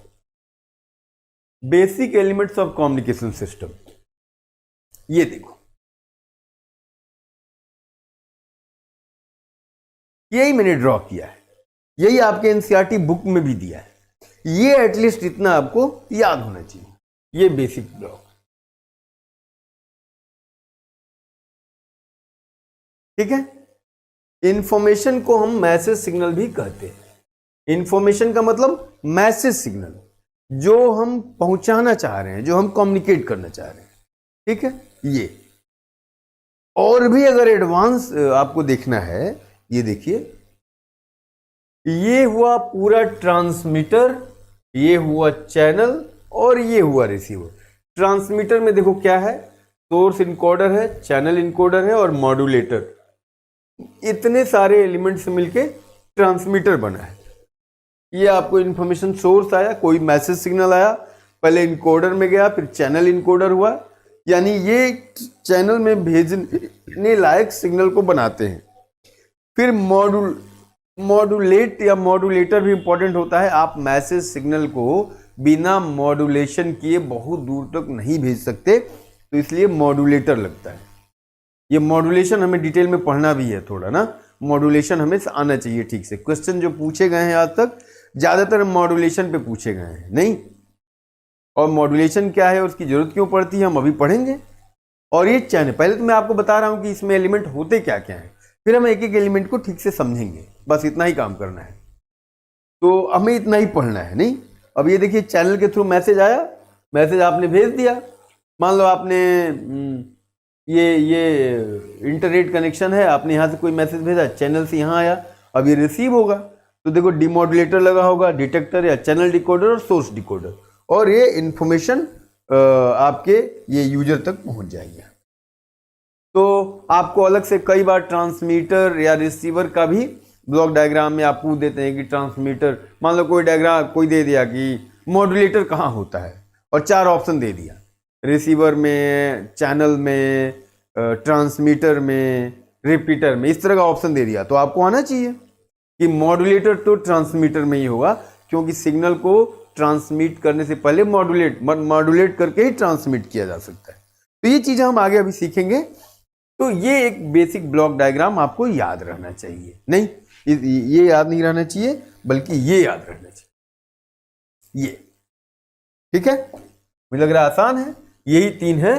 Basic elements of communication system, ये देखो, यही मैंने ड्रॉ किया है, यही आपके एनसीईआरटी बुक में भी दिया है। ये एटलीस्ट इतना आपको याद होना चाहिए, ये बेसिक ब्लॉक, ठीक है। इंफॉर्मेशन को हम मैसेज सिग्नल भी कहते हैं। इंफॉर्मेशन का मतलब मैसेज सिग्नल, जो हम पहुंचाना चाह रहे हैं, जो हम कम्युनिकेट करना चाह रहे हैं, ठीक है। ये और भी अगर एडवांस आपको देखना है, ये देखिए, ये हुआ पूरा ट्रांसमीटर, ये हुआ चैनल, और ये हुआ रिसीवर। ट्रांसमीटर में देखो क्या है, सोर्स इनकोडर है, चैनल इनकोडर है और मॉड्यूलेटर। इतने सारे एलिमेंट्स मिलके ट्रांसमीटर बना है। ये आपको इंफॉर्मेशन सोर्स आया, कोई मैसेज सिग्नल आया, पहले इनकोडर में गया, फिर चैनल इनकोडर हुआ, यानी ये चैनल में भेजने लायक सिग्नल को बनाते हैं। फिर मॉड्यूलेट या मॉड्यूलेटर भी इंपॉर्टेंट होता है। आप मैसेज सिग्नल को बिना मॉड्यूलेशन किए बहुत दूर तक नहीं भेज सकते, तो इसलिए मॉड्यूलेटर लगता है। ये मॉड्यूलेशन हमें डिटेल में पढ़ना भी है थोड़ा ना, मॉड्यूलेशन हमें आना चाहिए ठीक से। क्वेश्चन जो पूछे गए हैं आज तक ज़्यादातर मॉड्यूलेशन पे पूछे गए हैं, नहीं, और मॉड्यूलेशन क्या है, उसकी जरूरत क्यों पड़ती है, हम अभी पढ़ेंगे। और ये चैनल, पहले तो मैं आपको बता रहा हूँ कि इसमें एलिमेंट होते क्या क्या हैं, फिर हम एक एक एलिमेंट को ठीक से समझेंगे, बस इतना ही काम करना है। तो हमें इतना ही पढ़ना है, नहीं। अब ये देखिए, चैनल के थ्रू मैसेज आया, मैसेज आपने भेज दिया, मान लो आपने ये इंटरनेट कनेक्शन है, आपने यहाँ से कोई मैसेज भेजा, चैनल से यहाँ आया, अब ये रिसीव होगा, तो देखो डीमॉड्यूलेटर लगा होगा, डिटेक्टर या चैनल डिकोडर और सोर्स डिकोडर, और ये इंफॉर्मेशन आपके ये यूजर तक पहुँच जाएगी। तो आपको अलग से कई बार ट्रांसमीटर या रिसीवर का भी ब्लॉक डायग्राम में आप पूछ देते हैं कि ट्रांसमीटर, मान लो कोई डायग्राम कोई दे दिया कि मॉड्यूलेटर कहाँ होता है, और 4 ऑप्शन दे दिया, रिसीवर में, चैनल में, ट्रांसमीटर में, रिपीटर में, इस तरह का ऑप्शन दे दिया, तो आपको आना चाहिए कि मॉड्यूलेटर तो ट्रांसमीटर में ही होगा, क्योंकि सिग्नल को ट्रांसमिट करने से पहले मॉड्यूलेट करके ही ट्रांसमिट किया जा सकता है। तो ये चीज़ें हम आगे अभी सीखेंगे। तो ये एक बेसिक ब्लॉक डायग्राम आपको याद रहना चाहिए, नहीं ये याद नहीं रहना चाहिए, बल्कि ये याद रहना चाहिए, ये, ठीक है। मुझे लग रहा है आसान है, यही 3 है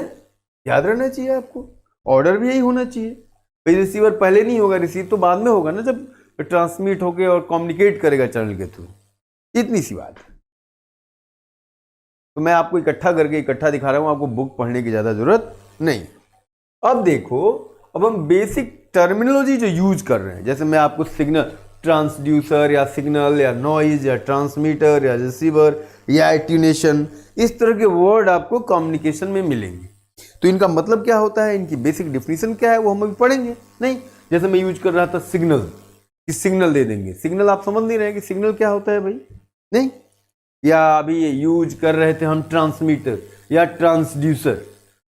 याद रहना चाहिए आपको, ऑर्डर भी यही होना चाहिए भाई। रिसीवर पहले नहीं होगा, रिसीव तो बाद में होगा ना, जब ट्रांसमिट होके और कम्युनिकेट करेगा चैनल के थ्रू। इतनी सी बात है। तो मैं आपको इकट्ठा करके इकट्ठा दिखा रहा हूं, आपको बुक पढ़ने की ज्यादा जरूरत नहीं। अब देखो, अब हम बेसिक टर्मिनोलॉजी जो यूज कर रहे हैं, जैसे मैं आपको सिग्नल ट्रांसड्यूसर या सिग्नल या नॉइज या ट्रांसमीटर या रिसीवर या एट्यूनेशन, इस तरह के वर्ड आपको कम्युनिकेशन में मिलेंगे। तो इनका मतलब क्या होता है, इनकी बेसिक डेफिनेशन क्या है, वो हम अभी पढ़ेंगे। नहीं, जैसे मैं यूज कर रहा था सिग्नल, कि सिग्नल दे देंगे। सिग्नल आप समझ नहीं रहे कि सिग्नल क्या होता है भाई, नहीं। या अभी ये यूज कर रहे थे हम ट्रांसमीटर या ट्रांसड्यूसर।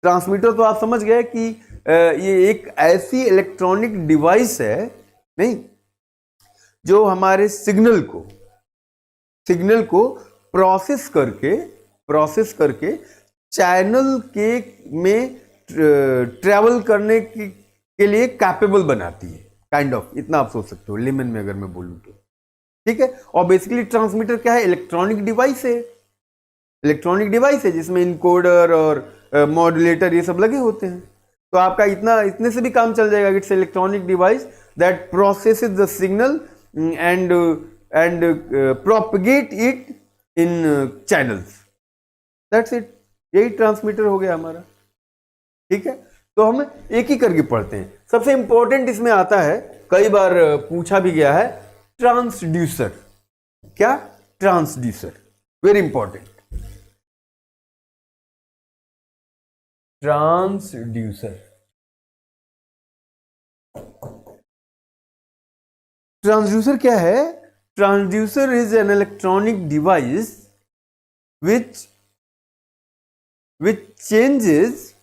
ट्रांसमीटर तो आप समझ गए कि ये एक ऐसी इलेक्ट्रॉनिक डिवाइस है, नहीं, जो हमारे सिग्नल को प्रोसेस करके चैनल के में ट्रेवल करने के लिए कैपेबल बनाती है, काइंड ऑफ। इतना आप सोच सकते हो लेमन में अगर मैं बोलूं तो, ठीक है। और बेसिकली ट्रांसमीटर क्या है, इलेक्ट्रॉनिक डिवाइस है जिसमें इनकोडर और मॉड्यूलेटर ये सब लगे होते हैं। तो आपका इतने से भी काम चल जाएगा। It's electronic device that processes the signal and propagate it in channels, that's it. यही ट्रांसमीटर हो गया हमारा, ठीक है। तो हम एक ही करके पढ़ते हैं। सबसे इंपॉर्टेंट इसमें आता है, कई बार पूछा भी गया है, ट्रांसड्यूसर। क्या? Transducer, very important. ट्रांसड्यूसर क्या है? Transducer is an electronic device which changes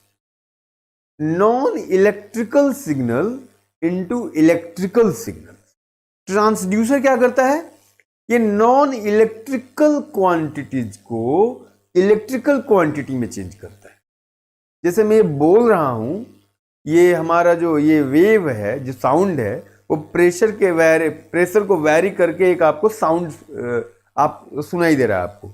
non-electrical signal into electrical signal। Transducer क्या करता है? ये नॉन इलेक्ट्रिकल क्वांटिटीज को इलेक्ट्रिकल क्वांटिटी में चेंज करता है। जैसे मैं बोल रहा हूं, ये हमारा जो ये वेव है, जो साउंड है, वो प्रेशर को वैरी करके एक आपको साउंड आप सुनाई दे रहा है आपको।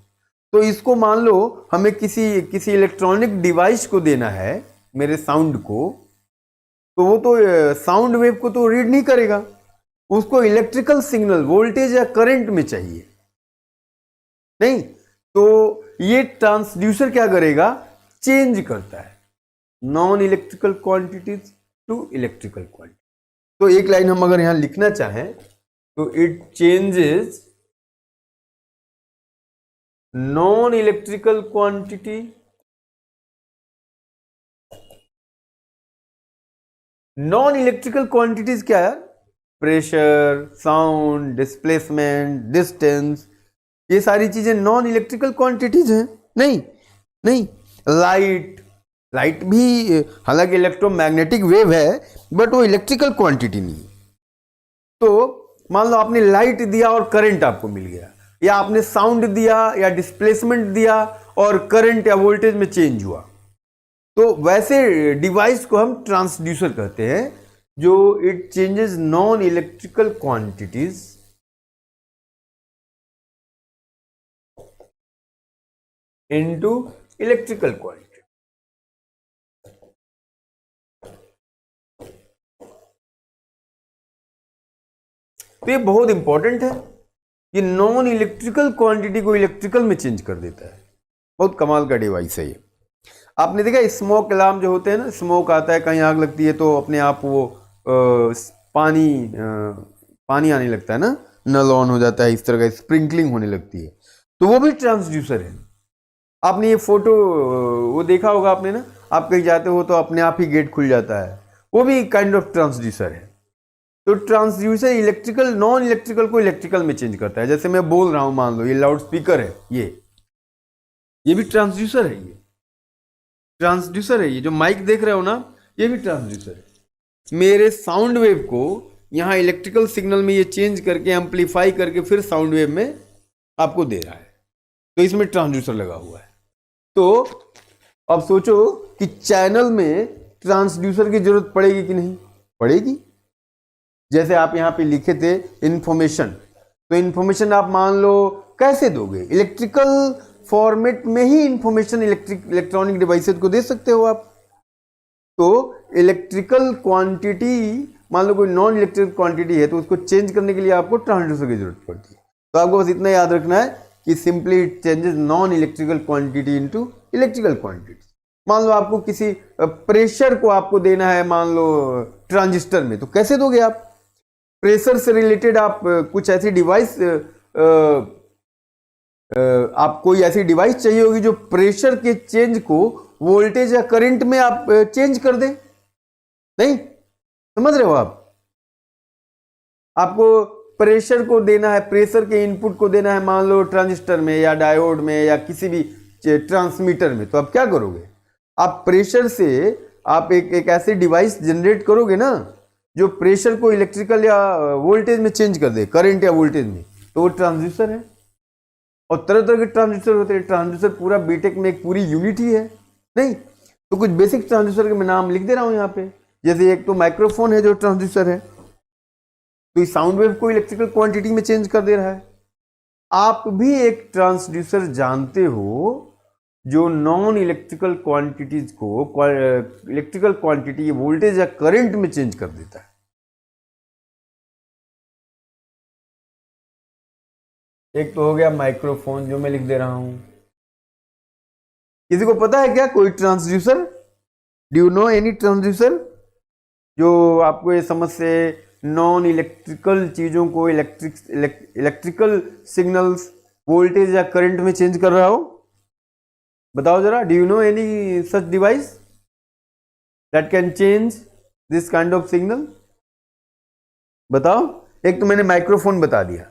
तो इसको मान लो हमें किसी इलेक्ट्रॉनिक डिवाइस को देना है मेरे साउंड को, तो वो तो साउंड वेव को तो रीड नहीं करेगा, उसको इलेक्ट्रिकल सिग्नल, वोल्टेज या करंट में चाहिए, नहीं। तो ये ट्रांसड्यूसर क्या करेगा? चेंज करता है non electrical quantities to electrical quantity. तो एक लाइन हम अगर यहां लिखना चाहें तो it changes non electrical quantity non electrical quantities क्या है? प्रेशर, साउंड, डिस्प्लेसमेंट, डिस्टेंस, ये सारी चीजें नॉन इलेक्ट्रिकल क्वांटिटीज हैं। नहीं, लाइट भी हालांकि इलेक्ट्रोमैग्नेटिक वेव है, बट वो इलेक्ट्रिकल क्वांटिटी नहीं। तो मान लो आपने लाइट दिया और करंट आपको मिल गया, या आपने साउंड दिया या डिस्प्लेसमेंट दिया और करंट या वोल्टेज में चेंज हुआ, तो वैसे डिवाइस को हम ट्रांसड्यूसर कहते हैं, जो it changes non electrical quantities into electrical quantity. तो ये बहुत इंपॉर्टेंट है, ये नॉन इलेक्ट्रिकल क्वांटिटी को इलेक्ट्रिकल में चेंज कर देता है। बहुत कमाल का डिवाइस है ये। आपने देखा स्मोक अलार्म जो होते हैं ना, स्मोक आता है, कहीं आग लगती है तो अपने आप वो पानी आने लगता है ना, नल ऑन हो जाता है, इस तरह का स्प्रिंकलिंग होने लगती है, तो वो भी ट्रांसड्यूसर है। आपने ये फोटो वो देखा होगा आपने ना, आप कहीं जाते हो तो अपने आप ही गेट खुल जाता है, वो भी काइंड ऑफ ट्रांसड्यूसर है। तो ट्रांसड्यूसर इलेक्ट्रिकल नॉन इलेक्ट्रिकल को इलेक्ट्रिकल में चेंज करता है। जैसे मैं बोल रहा हूं, मान लो ये लाउड स्पीकर है, ये भी ट्रांसड्यूसर है। ये ट्रांसड्यूसर है, ये जो माइक देख रहे हो ना, ये भी ट्रांसड्यूसर है। मेरे साउंड वेव को यहां इलेक्ट्रिकल सिग्नल में ये चेंज करके एम्पलीफाई करके फिर साउंड वेव में आपको दे रहा है, तो इसमें ट्रांसड्यूसर लगा हुआ है। तो अब सोचो कि चैनल में ट्रांसड्यूसर की जरूरत पड़ेगी कि नहीं पड़ेगी। जैसे आप यहां पे लिखे थे इंफॉर्मेशन, तो इंफॉर्मेशन आप मान लो कैसे दोगे? इलेक्ट्रिकल फॉर्मेट में ही इंफॉर्मेशन इलेक्ट्रॉनिक डिवाइसेज को दे सकते हो आप, तो इलेक्ट्रिकल क्वांटिटी, मान लो कोई नॉन इलेक्ट्रिकल क्वांटिटी है तो उसको चेंज करने के लिए आपको ट्रांसड्यूसर की जरूरत पड़ती है। तो आपको बस इतना याद रखना है कि simply it changes non electrical quantity into electrical quantity. मान लो आपको किसी प्रेशर को आपको देना है, मान लो ट्रांजिस्टर में, तो कैसे दोगे आप? प्रेशर से रिलेटेड आप कुछ ऐसी डिवाइस, आप कोई ऐसी डिवाइस चाहिए होगी जो प्रेशर के चेंज को वोल्टेज या करंट में आप चेंज कर दे। नहीं समझ रहे हो आप? आपको प्रेशर को देना है, प्रेशर के इनपुट को देना है, मान लो ट्रांजिस्टर में या डायोड में या किसी भी ट्रांसमीटर में, तो आप क्या करोगे? आप प्रेशर से आप एक ऐसी डिवाइस जनरेट करोगे ना जो प्रेशर को इलेक्ट्रिकल या वोल्टेज में चेंज कर दे, करंट या वोल्टेज में, तो वो ट्रांसड्यूसर है। और तरह तरह के ट्रांसड्यूसर होते हैं। ट्रांसड्यूसर पूरा बीटेक में एक पूरी यूनिट ही है। नहीं तो कुछ बेसिक ट्रांसड्यूसर के मैं नाम लिख दे रहा हूं यहाँ पे। जैसे एक तो माइक्रोफोन है जो ट्रांसड्यूसर है, तो इस साउंड वेव को इलेक्ट्रिकल क्वांटिटी में चेंज कर दे रहा है। आप भी एक ट्रांसड्यूसर जानते हो जो नॉन इलेक्ट्रिकल क्वांटिटीज को इलेक्ट्रिकल क्वांटिटी वोल्टेज या करंट में चेंज कर देता है। एक तो हो गया माइक्रोफोन जो मैं लिख दे रहा हूं। किसी को पता है क्या कोई transducer? Do you know any transducer जो आपको ये समझ से नॉन इलेक्ट्रिकल चीजों को इलेक्ट्रिकल सिग्नल्स वोल्टेज या करंट में चेंज कर रहा हो? बताओ जरा, do you know any such device that can change this kind of signal? बताओ। एक तो मैंने माइक्रोफोन बता दिया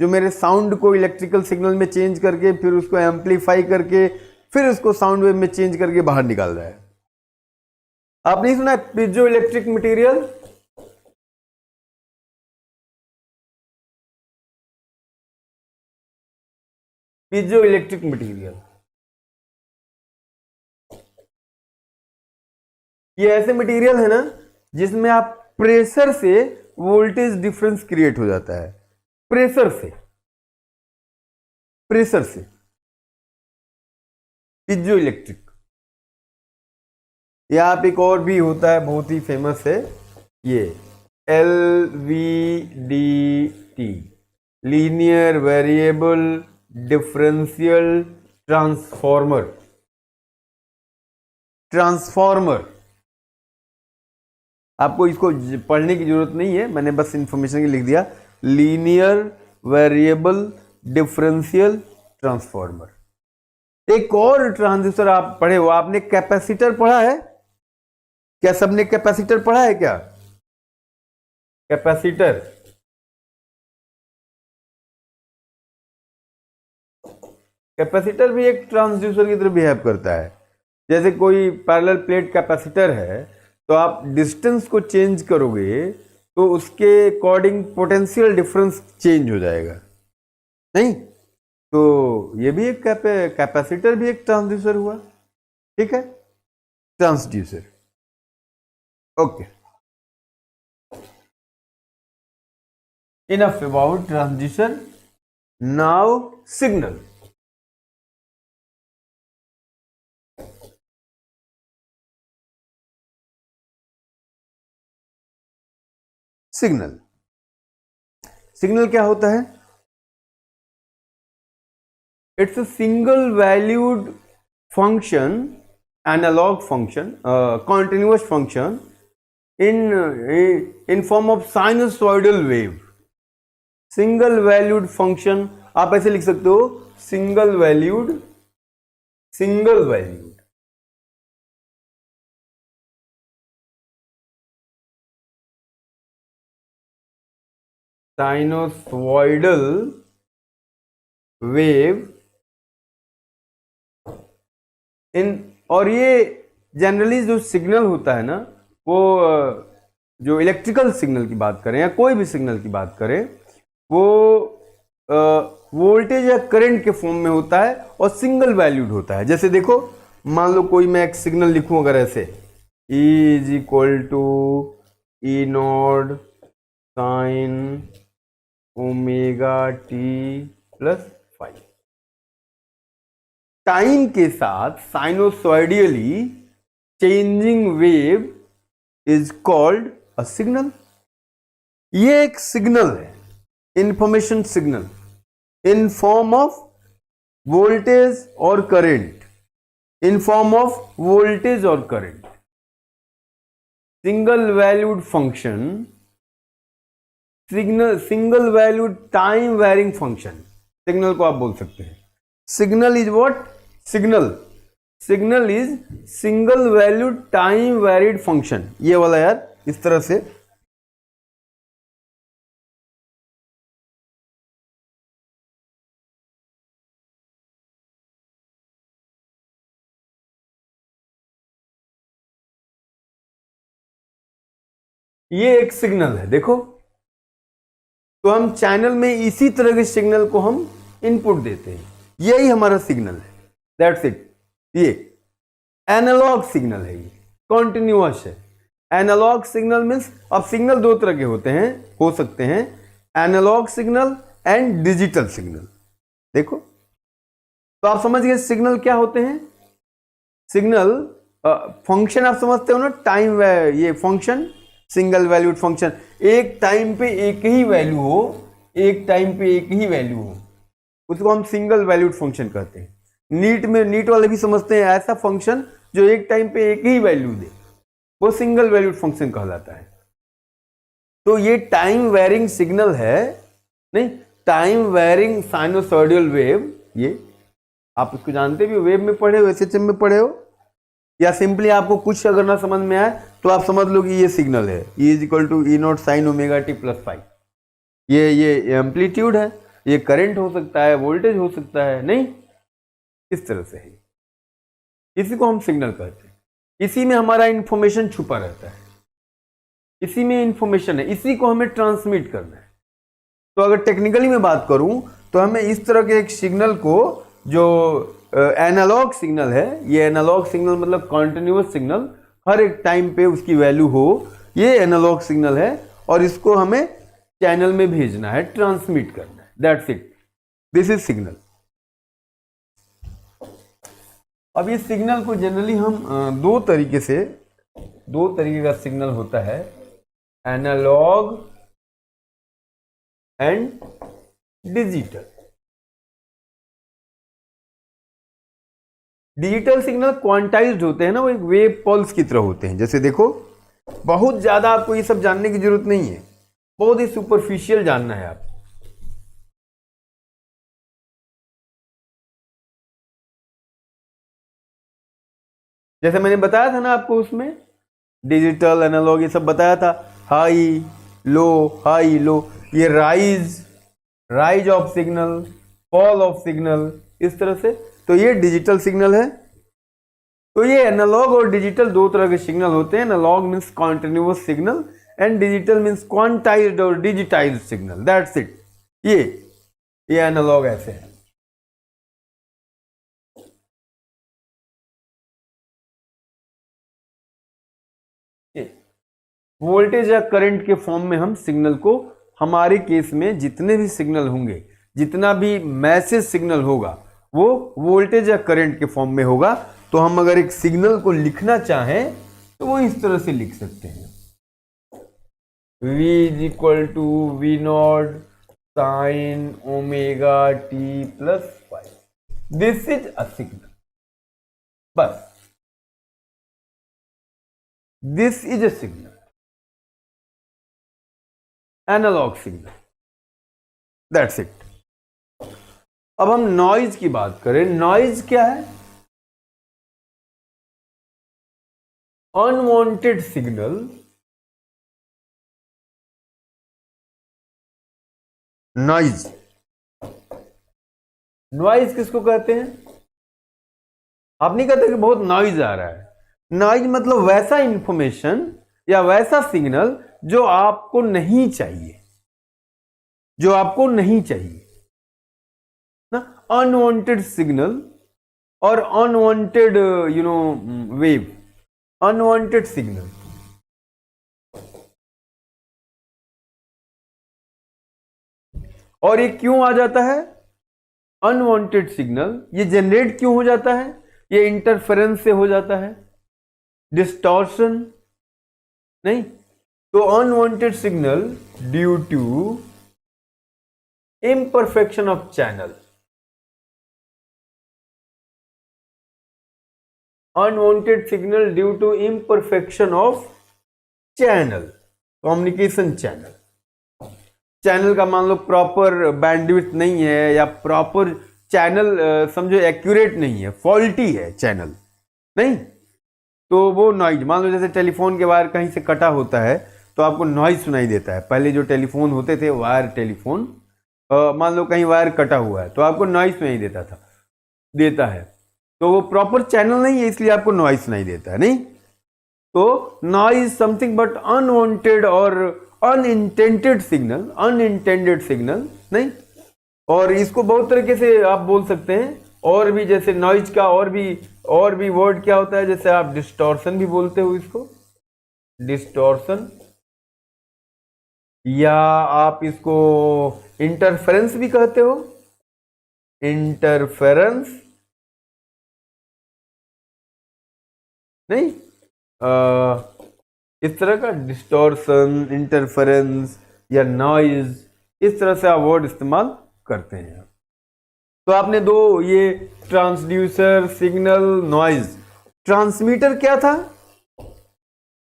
जो मेरे साउंड को इलेक्ट्रिकल सिग्नल में चेंज करके फिर उसको एम्पलीफाई करके फिर उसको साउंड वेव में चेंज करके बाहर निकाल रहा है। आपने नहीं सुना piezo electric material? Piezo electric material ये ऐसे मटेरियल है ना जिसमें आप प्रेशर से वोल्टेज डिफरेंस क्रिएट हो जाता है। प्रेशर से पीजो इलेक्ट्रिक। या आप एक और भी होता है बहुत ही फेमस है, ये LVDT, linear variable differential transformer. आपको इसको पढ़ने की जरूरत नहीं है, मैंने बस इंफॉर्मेशन के लिख दिया। Linear variable differential transformer. एक और ट्रांसड्यूसर आप पढ़े हो, आपने कैपेसिटर पढ़ा है क्या? सबने कैपेसिटर पढ़ा है क्या? कैपेसिटर भी एक ट्रांसड्यूसर की तरह बिहेव करता है। जैसे कोई पैरेलल प्लेट कैपेसिटर है तो आप डिस्टेंस को चेंज करोगे तो उसके अकॉर्डिंग पोटेंशियल डिफरेंस चेंज हो जाएगा। नहीं तो ये भी एक कैपेसिटर भी एक ट्रांसड्यूसर हुआ। ठीक है, transducer. Okay, enough about transducer. Now signal. Signal क्या होता है? It's a single valued function, analogue function, continuous function in form of sinusoidal wave। Single valued function आप ऐसे लिख सकते हो, सिंगल वैल्यूड साइनोसॉइडल वेव और ये जनरली जो सिग्नल होता है ना, वो जो इलेक्ट्रिकल सिग्नल की बात करें या कोई भी सिग्नल की बात करें, वो वोल्टेज या करंट के फॉर्म में होता है और सिंगल वैल्यूड होता है। जैसे देखो, मान लो कोई मैं एक सिग्नल लिखूं अगर ऐसे, E is equal to E naught sine omega T plus 5। Time के साथ sinusoidally changing wave is called a signal. ये एक सिग्नल है, information signal in form of voltage और current, in form of voltage और current, single valued function, single valued time varying function, signal को आप बोल सकते हैं। Signal is what? Signal is single valued time varied function. ये वाला यार इस तरह से ये एक सिग्नल है, देखो। तो हम चैनल में इसी तरह के सिग्नल को हम इनपुट देते हैं, यही हमारा सिग्नल है, दैट्स इट। ये एनालॉग सिग्नल है, ये कॉन्टिन्यूअस है। एनालॉग सिग्नल मीन्स, अब सिग्नल दो तरह के होते हैं, हो सकते हैं, analogue signal and digital signal. देखो, तो आप समझ गए सिग्नल क्या होते हैं। सिग्नल फंक्शन आप समझते हो ना, टाइम, ये फंक्शन सिंगल वैल्यूड फंक्शन, एक टाइम पे एक ही वैल्यू हो, एक टाइम पे एक ही वैल्यू हो, उसको हम सिंगल वैल्यूड फंक्शन कहते हैं। नीट में, नीट वाले भी समझते हैं, ऐसा फंक्शन जो एक टाइम पे एक ही वैल्यू दे, वो सिंगल वैल्यूड फंक्शन कहलाता है। तो ये टाइम वेरिंग सिग्नल है, नहीं, टाइम वेरिंग साइनोसॉइडल वेव। ये आप इसको जानते भी हो, वेव में पढ़े हो, एसएचएम में पढ़े हो, या सिंपली आपको कुछ अगर ना समझ में आए तो आप समझ लो कि ये सिग्नल है, E is equal to E naught sine omega T plus five. ये एम्पलीट्यूड है, ये करंट हो सकता है, वोल्टेज हो सकता है, नहीं, इस तरह से है। इसी को हम सिग्नल कहते हैं। इसी में हमारा इंफॉर्मेशन छुपा रहता है, इसी में इंफॉर्मेशन है, इसी को हमें ट्रांसमिट करना है। तो अगर टेक्निकली में बात करूं तो हमें इस तरह के एक सिग्नल को, जो एनालॉग सिग्नल है, ये एनालॉग सिग्नल मतलब कॉन्टिन्यूअस सिग्नल, हर एक टाइम पे उसकी वैल्यू हो, ये एनालॉग सिग्नल है, और इसको हमें चैनल में भेजना है, ट्रांसमिट करना है, that's it, this is signal. अब ये सिग्नल को जनरली हम दो तरीके का सिग्नल होता है, analogue and digital. Digital signal quantised होते हैं ना, वो एक वेव पल्स की तरह होते हैं। जैसे देखो, बहुत ज्यादा आपको ये सब जानने की जरूरत नहीं है, बहुत ही सुपरफिशियल जानना है आपको। जैसे मैंने बताया था ना आपको, उसमें डिजिटल एनालॉग ये सब बताया था, हाई लो, हाई लो, ये rise of signal, fall of signal, इस तरह से। तो ये डिजिटल सिग्नल है। तो ये एनालॉग और डिजिटल दो तरह के सिग्नल होते हैं। Analogue means continuous signal and digital means quantised और डिजिटाइज्ड सिग्नल, दैट्स इट। ये एनालॉग ऐसे है। वोल्टेज या करंट के फॉर्म में हम सिग्नल को, हमारे केस में जितने भी सिग्नल होंगे, जितना भी मैसेज सिग्नल होगा, वो वोल्टेज या करंट के फॉर्म में होगा। तो हम अगर एक सिग्नल को लिखना चाहें तो वो इस तरह से लिख सकते हैं, V is equal to v naught sine omega T plus five, this is a signal, बस, this is a signal, analog signal, that's it. अब हम नॉइज की बात करें। नॉइज क्या है? Unwanted signal, noise. नॉइज किसको कहते हैं? आप नहीं कहते कि बहुत नॉइज आ रहा है। नॉइज मतलब वैसा इंफॉर्मेशन या वैसा सिग्नल जो आपको नहीं चाहिए, जो आपको नहीं चाहिए ना। अनवांटेड सिग्नल और अनवांटेड वेव, अनवांटेड सिग्नल। और ये क्यों आ जाता है अनवांटेड सिग्नल? ये जनरेट क्यों हो जाता है? ये इंटरफेरेंस से हो जाता है। डिस्टॉर्शन नहीं, तो unwanted signal due to imperfection of channel, unwanted signal due to imperfection of channel, communication channel. Channel का मान लो प्रॉपर बैंडविड्थ नहीं है या प्रॉपर चैनल समझो एक्यूरेट नहीं है, फॉल्टी है चैनल नहीं, तो वो नॉइज, मान लो जैसे टेलीफोन के वायर कहीं से कटा होता है तो आपको नॉइज सुनाई देता है। पहले जो टेलीफोन होते थे वायर टेलीफोन, मान लो कहीं वायर कटा हुआ है तो आपको नॉइज सुनाई देता है, तो वो प्रॉपर चैनल नहीं है इसलिए आपको नॉइज सुनाई देता है नहीं। तो नॉइज समथिंग बट अनवांटेड और अनइंटेंडेड सिग्नल नहीं। और इसको बहुत तरीके से आप बोल सकते हैं, और भी जैसे नॉइज का और भी वर्ड क्या होता है, जैसे आप डिस्टॉर्शन भी बोलते हो इसको, डिस्टॉर्शन, या आप इसको इंटरफेरेंस भी कहते हो, इंटरफेरेंस नहीं, इस तरह का डिस्टॉर्शन, इंटरफेरेंस या नॉइज, इस तरह से आप वर्ड इस्तेमाल करते हैं। तो आपने दो ये ट्रांसड्यूसर, सिग्नल, नॉइज। ट्रांसमीटर क्या था?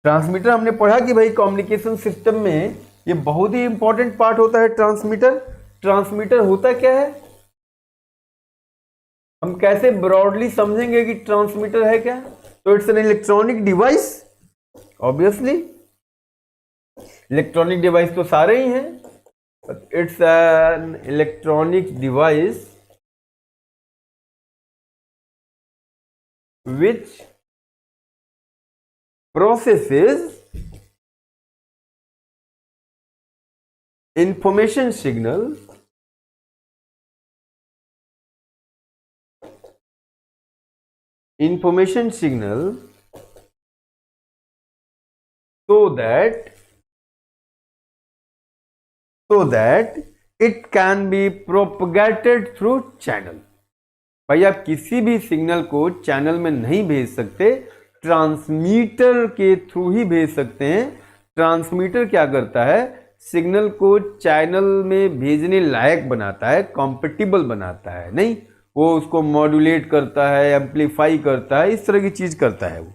ट्रांसमीटर हमने पढ़ा कि भाई कम्युनिकेशन सिस्टम में ये बहुत ही इंपॉर्टेंट पार्ट होता है ट्रांसमीटर। ट्रांसमीटर होता क्या है, हम कैसे ब्रॉडली समझेंगे कि ट्रांसमीटर है क्या? तो it's an electronic device, obviously electronic device तो सारे ही हैं, it's an electronic device which processes information signal so that it can be propagated through channel। भाई आप किसी भी सिग्नल को चैनल में नहीं भेज सकते, ट्रांसमीटर के थ्रू ही भेज सकते हैं। ट्रांसमीटर क्या करता है, सिग्नल को चैनल में भेजने लायक बनाता है, कॉम्पेटिबल बनाता है नहीं, वो उसको मॉड्यूलेट करता है, एम्पलीफाई करता है, इस तरह की चीज करता है वो।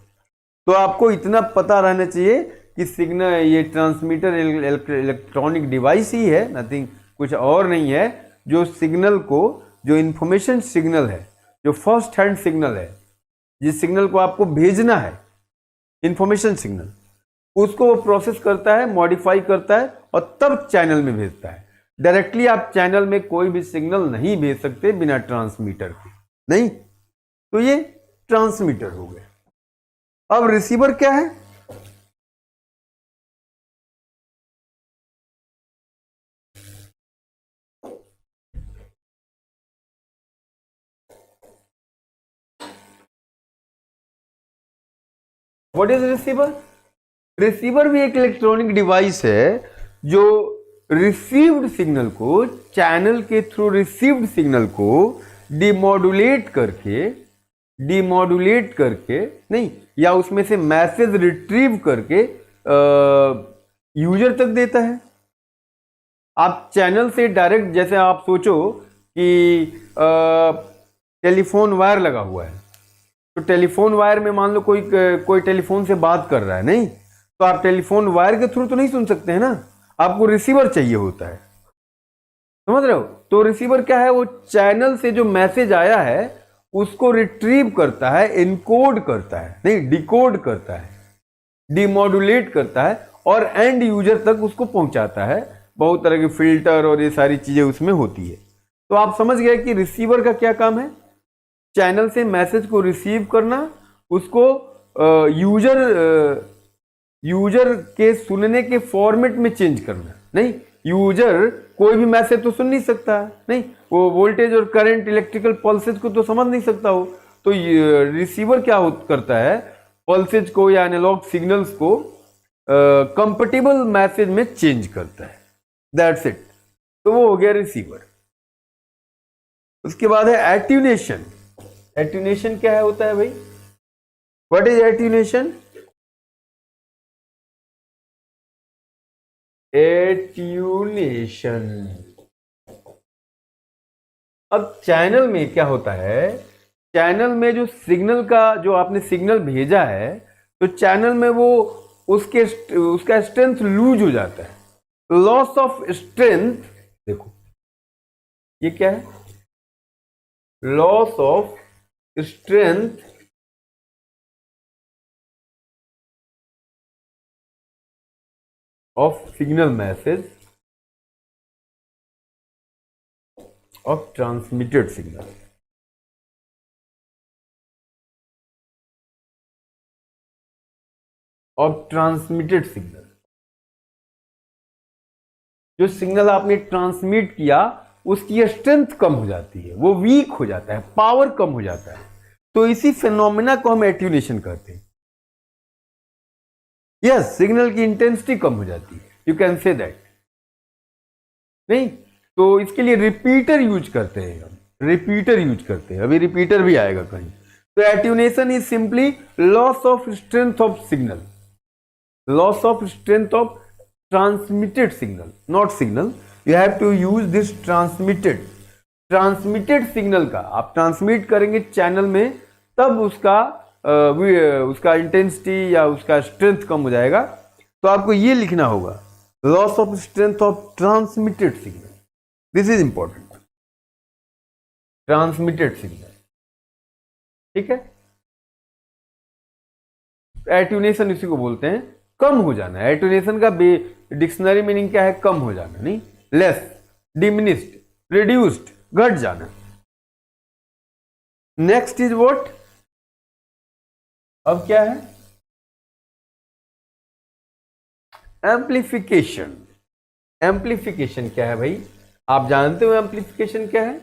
तो आपको इतना पता रहना चाहिए कि सिग्नल, ये ट्रांसमीटर इलेक्ट्रॉनिक डिवाइस ही है, नथिंग, कुछ और नहीं है, जो सिग्नल को, जो इंफॉर्मेशन सिग्नल है, जो फर्स्ट हैंड सिग्नल है, जिस सिग्नल को आपको भेजना है, इंफॉर्मेशन सिग्नल, उसको वो प्रोसेस करता है, मॉडिफाई करता है और तब चैनल में भेजता है। डायरेक्टली आप चैनल में कोई भी सिग्नल नहीं भेज सकते बिना ट्रांसमीटर के नहीं। तो ये ट्रांसमीटर हो गया। अब रिसीवर क्या है? What is receiver? रिसीवर भी एक इलेक्ट्रॉनिक डिवाइस है जो रिसीव्ड सिग्नल को, चैनल के थ्रू रिसीव्ड सिग्नल को डिमॉड्यूलेट करके नहीं, या उसमें से मैसेज रिट्रीव करके यूजर तक देता है। आप चैनल से डायरेक्ट, जैसे आप सोचो कि टेलीफोन वायर लगा हुआ है, तो टेलीफोन वायर में मान लो कोई टेलीफोन से बात कर रहा है नहीं, तो आप टेलीफोन वायर के थ्रू तो नहीं सुन सकते हैं ना, आपको रिसीवर चाहिए होता है, समझ रहे हो? तो रिसीवर क्या है, वो चैनल से जो मैसेज आया है उसको रिट्रीव करता है, इनकोड करता है नहीं, डिकोड करता है, डिमॉड्यूलेट करता है और एंड यूजर तक उसको पहुंचाता है। बहुत तरह के फिल्टर और ये सारी चीजें उसमें होती है। तो आप समझ गए कि रिसीवर का क्या काम है, चैनल से मैसेज को रिसीव करना, उसको यूजर के सुनने के फॉर्मेट में चेंज करना नहीं। यूजर कोई भी मैसेज तो सुन नहीं सकता नहीं, वो वोल्टेज और करंट, इलेक्ट्रिकल पल्सेज को तो समझ नहीं सकता हो। तो रिसीवर क्या करता है, पल्सेज को या एनालॉग सिग्नल्स को कंपेटिबल मैसेज में चेंज करता है, दैट्स इट। तो वो हो गया रिसीवर। उसके बाद है एट्यूनेशन। एट्यूनेशन क्या है होता है भाई? What is attenuation? एट्यूनेशन। अब चैनल में क्या होता है, चैनल में जो सिग्नल का, जो आपने सिग्नल भेजा है, तो चैनल में वो उसका स्ट्रेंथ लूज हो जाता है, लॉस ऑफ स्ट्रेंथ। देखो ये क्या है, loss of strength of signal message of transmitted signal। of transmitted signal, जो सिग्नल आपने ट्रांसमिट किया उसकी स्ट्रेंथ कम हो जाती है, वो वीक हो जाता है, पावर कम हो जाता है, तो इसी फिनोमेना को हम एट्यूनेशन कहते हैं। यस, सिग्नल की इंटेंसिटी कम हो जाती है, यू कैन से दैट। नहीं तो इसके लिए रिपीटर यूज करते हैं, हम रिपीटर यूज करते हैं, अभी रिपीटर भी आएगा कहीं। तो attenuation is simply loss of strength of signal, loss of strength of transmitted signal, not signal, you have to use this transmitted. Transmitted signal का आप ट्रांसमिट करेंगे चैनल में, तब उसका इंटेंसिटी या उसका स्ट्रेंथ कम हो जाएगा। तो आपको ये लिखना होगा, loss of strength of transmitted signal, this is important, transmitted signal. ठीक है, एट्यूनेशन इसी को बोलते हैं कम हो जाना। एट्यूनेशन का डिक्शनरी मीनिंग क्या है, कम हो जाना, नहीं लेस, डिमिनिश्ड, रिड्यूस्ड, घट जाना। नेक्स्ट इज व्हाट, अब क्या है, एम्प्लीफिकेशन। एम्प्लीफिकेशन क्या है भाई, आप जानते हो एम्प्लीफिकेशन क्या है,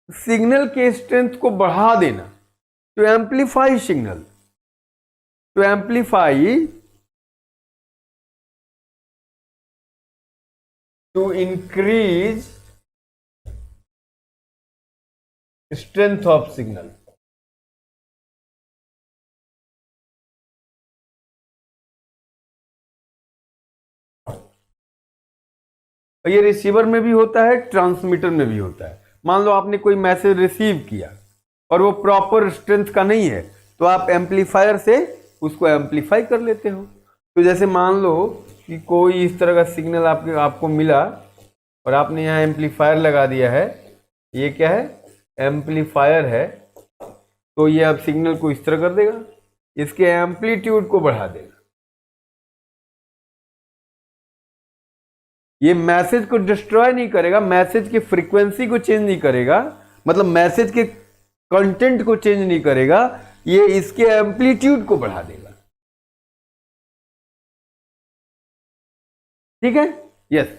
सिग्नल के स्ट्रेंथ को बढ़ा देना, to amplify signal, to amplify, to increase strength of signal. ये रिसीवर में भी होता है, ट्रांसमीटर में भी होता है। मान लो आपने कोई मैसेज रिसीव किया और वो प्रॉपर स्ट्रेंथ का नहीं है, तो आप एम्पलीफायर से उसको एम्पलीफाई कर लेते हो। तो जैसे मान लो कि कोई इस तरह का सिग्नल आपको मिला और आपने यहाँ एम्पलीफायर लगा दिया है, ये क्या है, एम्पलीफायर है, तो ये अब सिग्नल को इस तरह कर देगा, इसके एम्पलीट्यूड को बढ़ा देगा। ये मैसेज को डिस्ट्रॉय नहीं करेगा, मैसेज की फ्रीक्वेंसी को चेंज नहीं करेगा, मतलब मैसेज के कंटेंट को चेंज नहीं करेगा, ये इसके एम्पलीट्यूड को बढ़ा देगा। ठीक है, यस।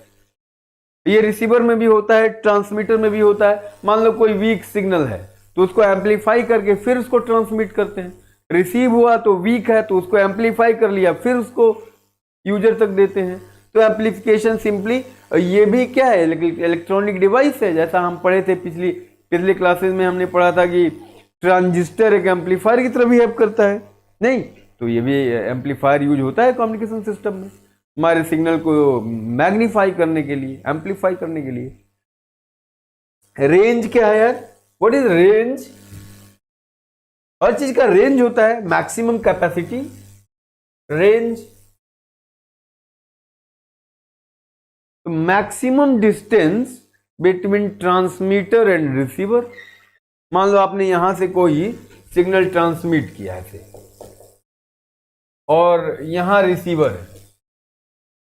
ये रिसीवर में भी होता है, ट्रांसमीटर में भी होता है। मान लो कोई वीक सिग्नल है तो उसको एम्पलीफाई करके फिर उसको ट्रांसमिट करते हैं। रिसीव हुआ तो वीक है तो उसको एम्पलीफाई कर लिया, फिर उसको यूजर तक देते हैं। तो एम्पलीफिकेशन सिंपली ये भी क्या है, इलेक्ट्रॉनिक डिवाइस है। जैसा हम पढ़े थे पिछले क्लासेस में, हमने पढ़ा था कि ट्रांजिस्टर एक एम्पलीफायर की तरह बिहेव करता है, नहीं तो ये भी एम्पलीफायर यूज होता है कम्युनिकेशन सिस्टम में, हमारे सिग्नल को मैग्नीफाई करने के लिए, एम्पलीफाई करने के लिए। रेंज क्या है यार, व्हाट इज रेंज? हर चीज का रेंज होता है, maximum capacity, range, maximum distance between transmitter and receiver. मान लो आपने यहां से कोई सिग्नल ट्रांसमिट किया है और यहां रिसीवर है,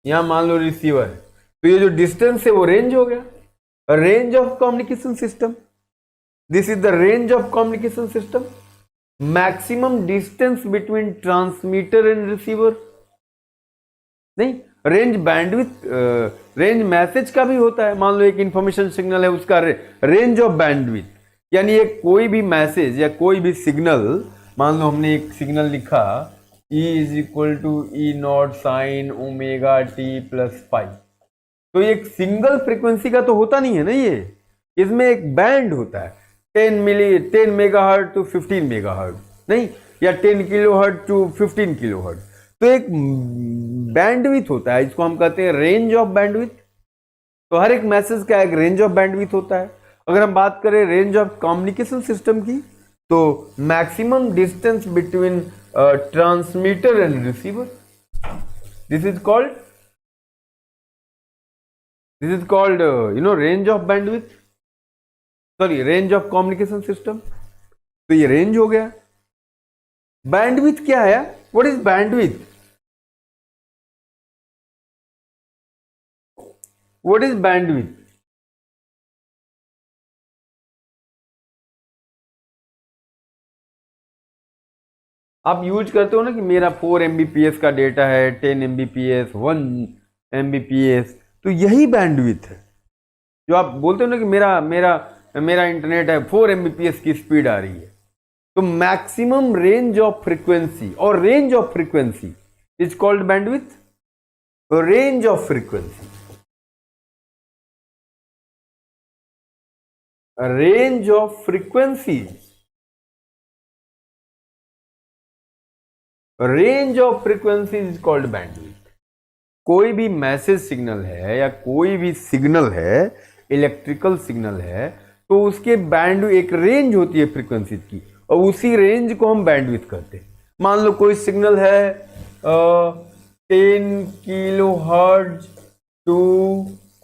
यहां मान लो रिसीवर है, तो ये जो डिस्टेंस है वो रेंज हो गया, range of communication system. This is the range of communication system, maximum distance between transmitter and receiver. नहीं, रेंज बैंडविथ, रेंज मैसेज का भी होता है। मान लो एक इंफॉर्मेशन सिग्नल है, उसका रेंज ऑफ बैंडविथ, यानी एक कोई भी मैसेज या कोई भी सिग्नल, मान लो हमने एक सिग्नल लिखा E is equal to E naught sine omega T plus pi, तो एक सिंगल फ्रीक्वेंसी का तो होता नहीं है ना, ये इसमें एक बैंड होता है, 10 मेगाहर्ट्ज टू 15 मेगाहर्ट्ज। नहीं, या 10 किलोहर्ट्ज टू 15 किलोहर्ट्ज। तो एक बैंडविड्थ होता है, इसको हम कहते हैं रेंज ऑफ बैंडविड्थ। तो हर एक मैसेज का एक रेंज ऑफ बैंडविड्थ होता है। अगर हम बात करें रेंज ऑफ कम्युनिकेशन सिस्टम की, तो maximum distance between transmitter and receiver, this is called range of bandwidth, sorry range of communication system. तो ये रेंज हो गया। बैंडविड्थ क्या है? What is bandwidth? What is bandwidth? आप यूज करते हो ना कि मेरा 4 Mbps का डेटा है, 10 Mbps, 1 Mbps, तो यही बैंडविड्थ है। जो आप बोलते हो ना कि मेरा मेरा मेरा इंटरनेट है 4 Mbps की स्पीड आ रही है, तो मैक्सिमम रेंज ऑफ फ्रीक्वेंसी, और range of frequency is called bandwidth. Range of frequency, range of frequency, range of frequency is called bandwidth. कोई भी मैसेज सिग्नल है या कोई भी सिग्नल है, इलेक्ट्रिकल सिग्नल है, तो उसके बैंड एक रेंज होती है फ्रीक्वेंसी की, और उसी रेंज को हम बैंडविड्थ कहते हैं। मान लो कोई सिग्नल है 10 kilo hertz to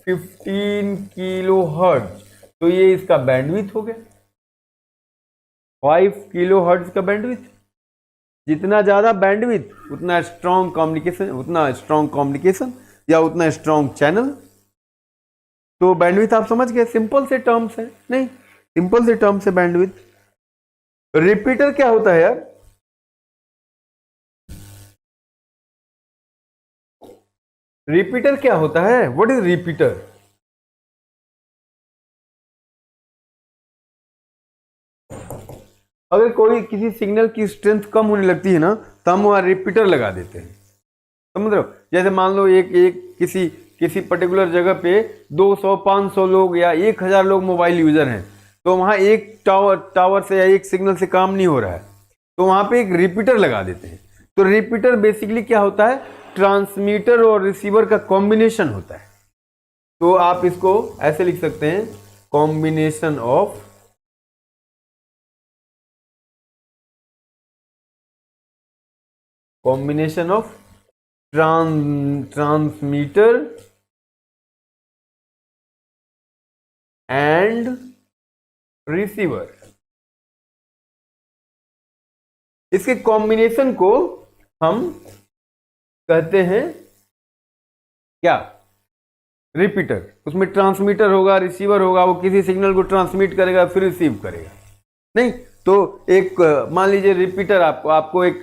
15 kilo hertz, तो ये इसका बैंडविड्थ हो गया। 5 किलो हर्ट्ज का बैंडविड्थ। जितना ज्यादा बैंडविड्थ उतना स्ट्रॉन्ग कम्युनिकेशन, उतना स्ट्रॉन्ग कम्युनिकेशन या उतना स्ट्रॉन्ग चैनल। तो बैंडविड्थ आप समझ गए, सिंपल से टर्म्स है, नहीं सिंपल से टर्म्स है बैंडविड्थ। रिपीटर क्या होता है यार? रिपीटर क्या होता है? What is repeater? अगर कोई किसी सिग्नल की स्ट्रेंथ कम होने लगती है ना, तो हम वहां रिपीटर लगा देते हैं, समझ रहे हो? जैसे मान लो एक किसी पर्टिकुलर जगह पे 200 500 लोग या 1000 लोग मोबाइल यूजर हैं, तो वहां एक टावर से या एक सिग्नल से काम नहीं हो रहा है, तो वहां पे एक रिपीटर लगा देते हैं। तो रिपीटर बेसिकली क्या होता है? ट्रांसमीटर और रिसीवर का कॉम्बिनेशन होता है। तो आप इसको ऐसे लिख सकते हैं, combination of transmitter and receiver. इसके कॉम्बिनेशन को हम कहते हैं क्या? रिपीटर। उसमें ट्रांसमीटर होगा, रिसीवर होगा, वो किसी सिग्नल को ट्रांसमिट करेगा फिर रिसीव करेगा। नहीं तो एक मान लीजिए रिपीटर आपको एक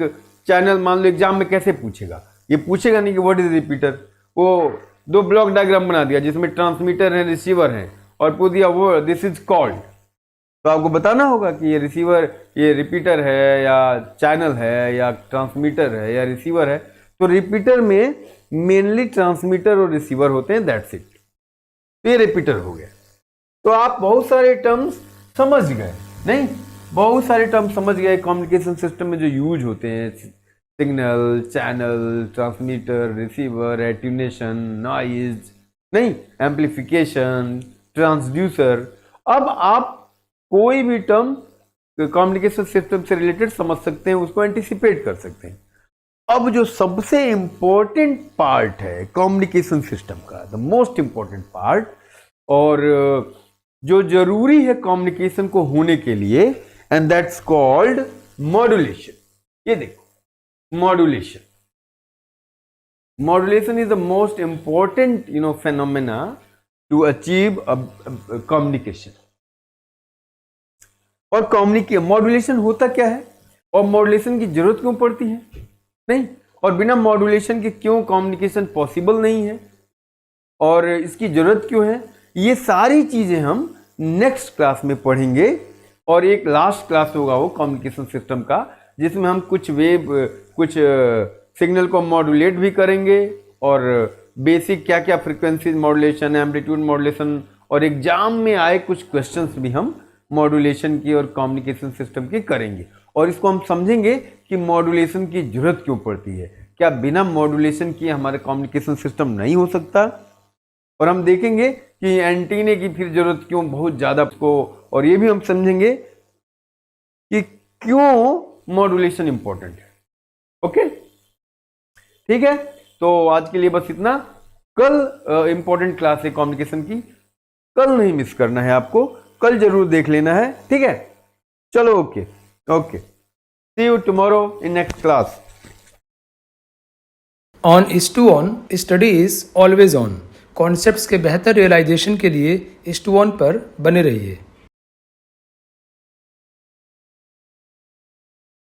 चैनल मान लो एग्जाम में कैसे पूछेगा, ये पूछेगा नहीं कि व्हाट इज रिपीटर। वो 2 ब्लॉक डायग्राम बना दिया जिसमें ट्रांसमीटर है, रिसीवर है, और पूछ दिया वो दिस इज कॉल्ड, तो आपको बताना होगा कि ये रिसीवर, ये रिपीटर है या चैनल है या ट्रांसमीटर है या रिसीवर है। तो रिपीटर में मेनली ट्रांसमीटर और रिसीवर होते हैं, दैट्स इट। तो ये रिपीटर हो गया। तो आप बहुत सारे टर्म्स समझ गए, नहीं बहुत सारे टर्म्स समझ गए कम्युनिकेशन सिस्टम में जो यूज होते हैं, signal, channel, transmitter, receiver, attenuation, noise, नहीं एम्पलीफिकेशन, ट्रांसड्यूसर। अब आप कोई भी टर्म कम्युनिकेशन सिस्टम से रिलेटेड समझ सकते हैं, उसको एंटिसिपेट कर सकते हैं। अब जो सबसे इंपॉर्टेंट पार्ट है कम्युनिकेशन सिस्टम का, द मोस्ट इंपॉर्टेंट पार्ट, और जो जरूरी है कम्युनिकेशन को होने के लिए, एंड दैट्स कॉल्ड मॉड्यूलेशन। ये देखो modulation, modulation is the most important phenomena to achieve communication. और मॉड्यूलेशन होता क्या है और मॉड्यूलेशन की जरूरत क्यों पड़ती है, नहीं, और बिना मॉड्यूलेशन के क्यों कम्युनिकेशन पॉसिबल नहीं है, और इसकी जरूरत क्यों है, ये सारी चीजें हम नेक्स्ट क्लास में पढ़ेंगे। और एक लास्ट क्लास होगा वो कम्युनिकेशन सिस्टम का, जिसमें हम कुछ सिग्नल को मॉड्यूलेट भी करेंगे, और बेसिक क्या क्या फ्रीक्वेंसी मॉड्यूलेशन, एम्पलीट्यूड मॉड्यूलेशन, और एग्जाम में आए कुछ क्वेश्चंस भी हम मॉड्यूलेशन की और कम्युनिकेशन सिस्टम की करेंगे। और इसको हम समझेंगे कि मॉड्यूलेशन की जरूरत क्यों पड़ती है, क्या बिना मॉड्यूलेशन किए हमारा कम्युनिकेशन सिस्टम नहीं हो सकता। और हम देखेंगे कि एंटीने की फिर जरूरत क्यों बहुत ज़्यादा को, और ये भी हम समझेंगे कि क्यों मॉड्यूलेशन इंपॉर्टेंट है। ओके, ठीक है, तो आज के लिए बस इतना। कल इंपॉर्टेंट क्लास है कम्युनिकेशन की, कल नहीं मिस करना है आपको, कल जरूर देख लेना है, ठीक है। चलो, okay okay, see you tomorrow in next class. On is to on, study is always on. Concepts के बेहतर रियलाइजेशन के लिए इज टू ऑन पर बने रहिए।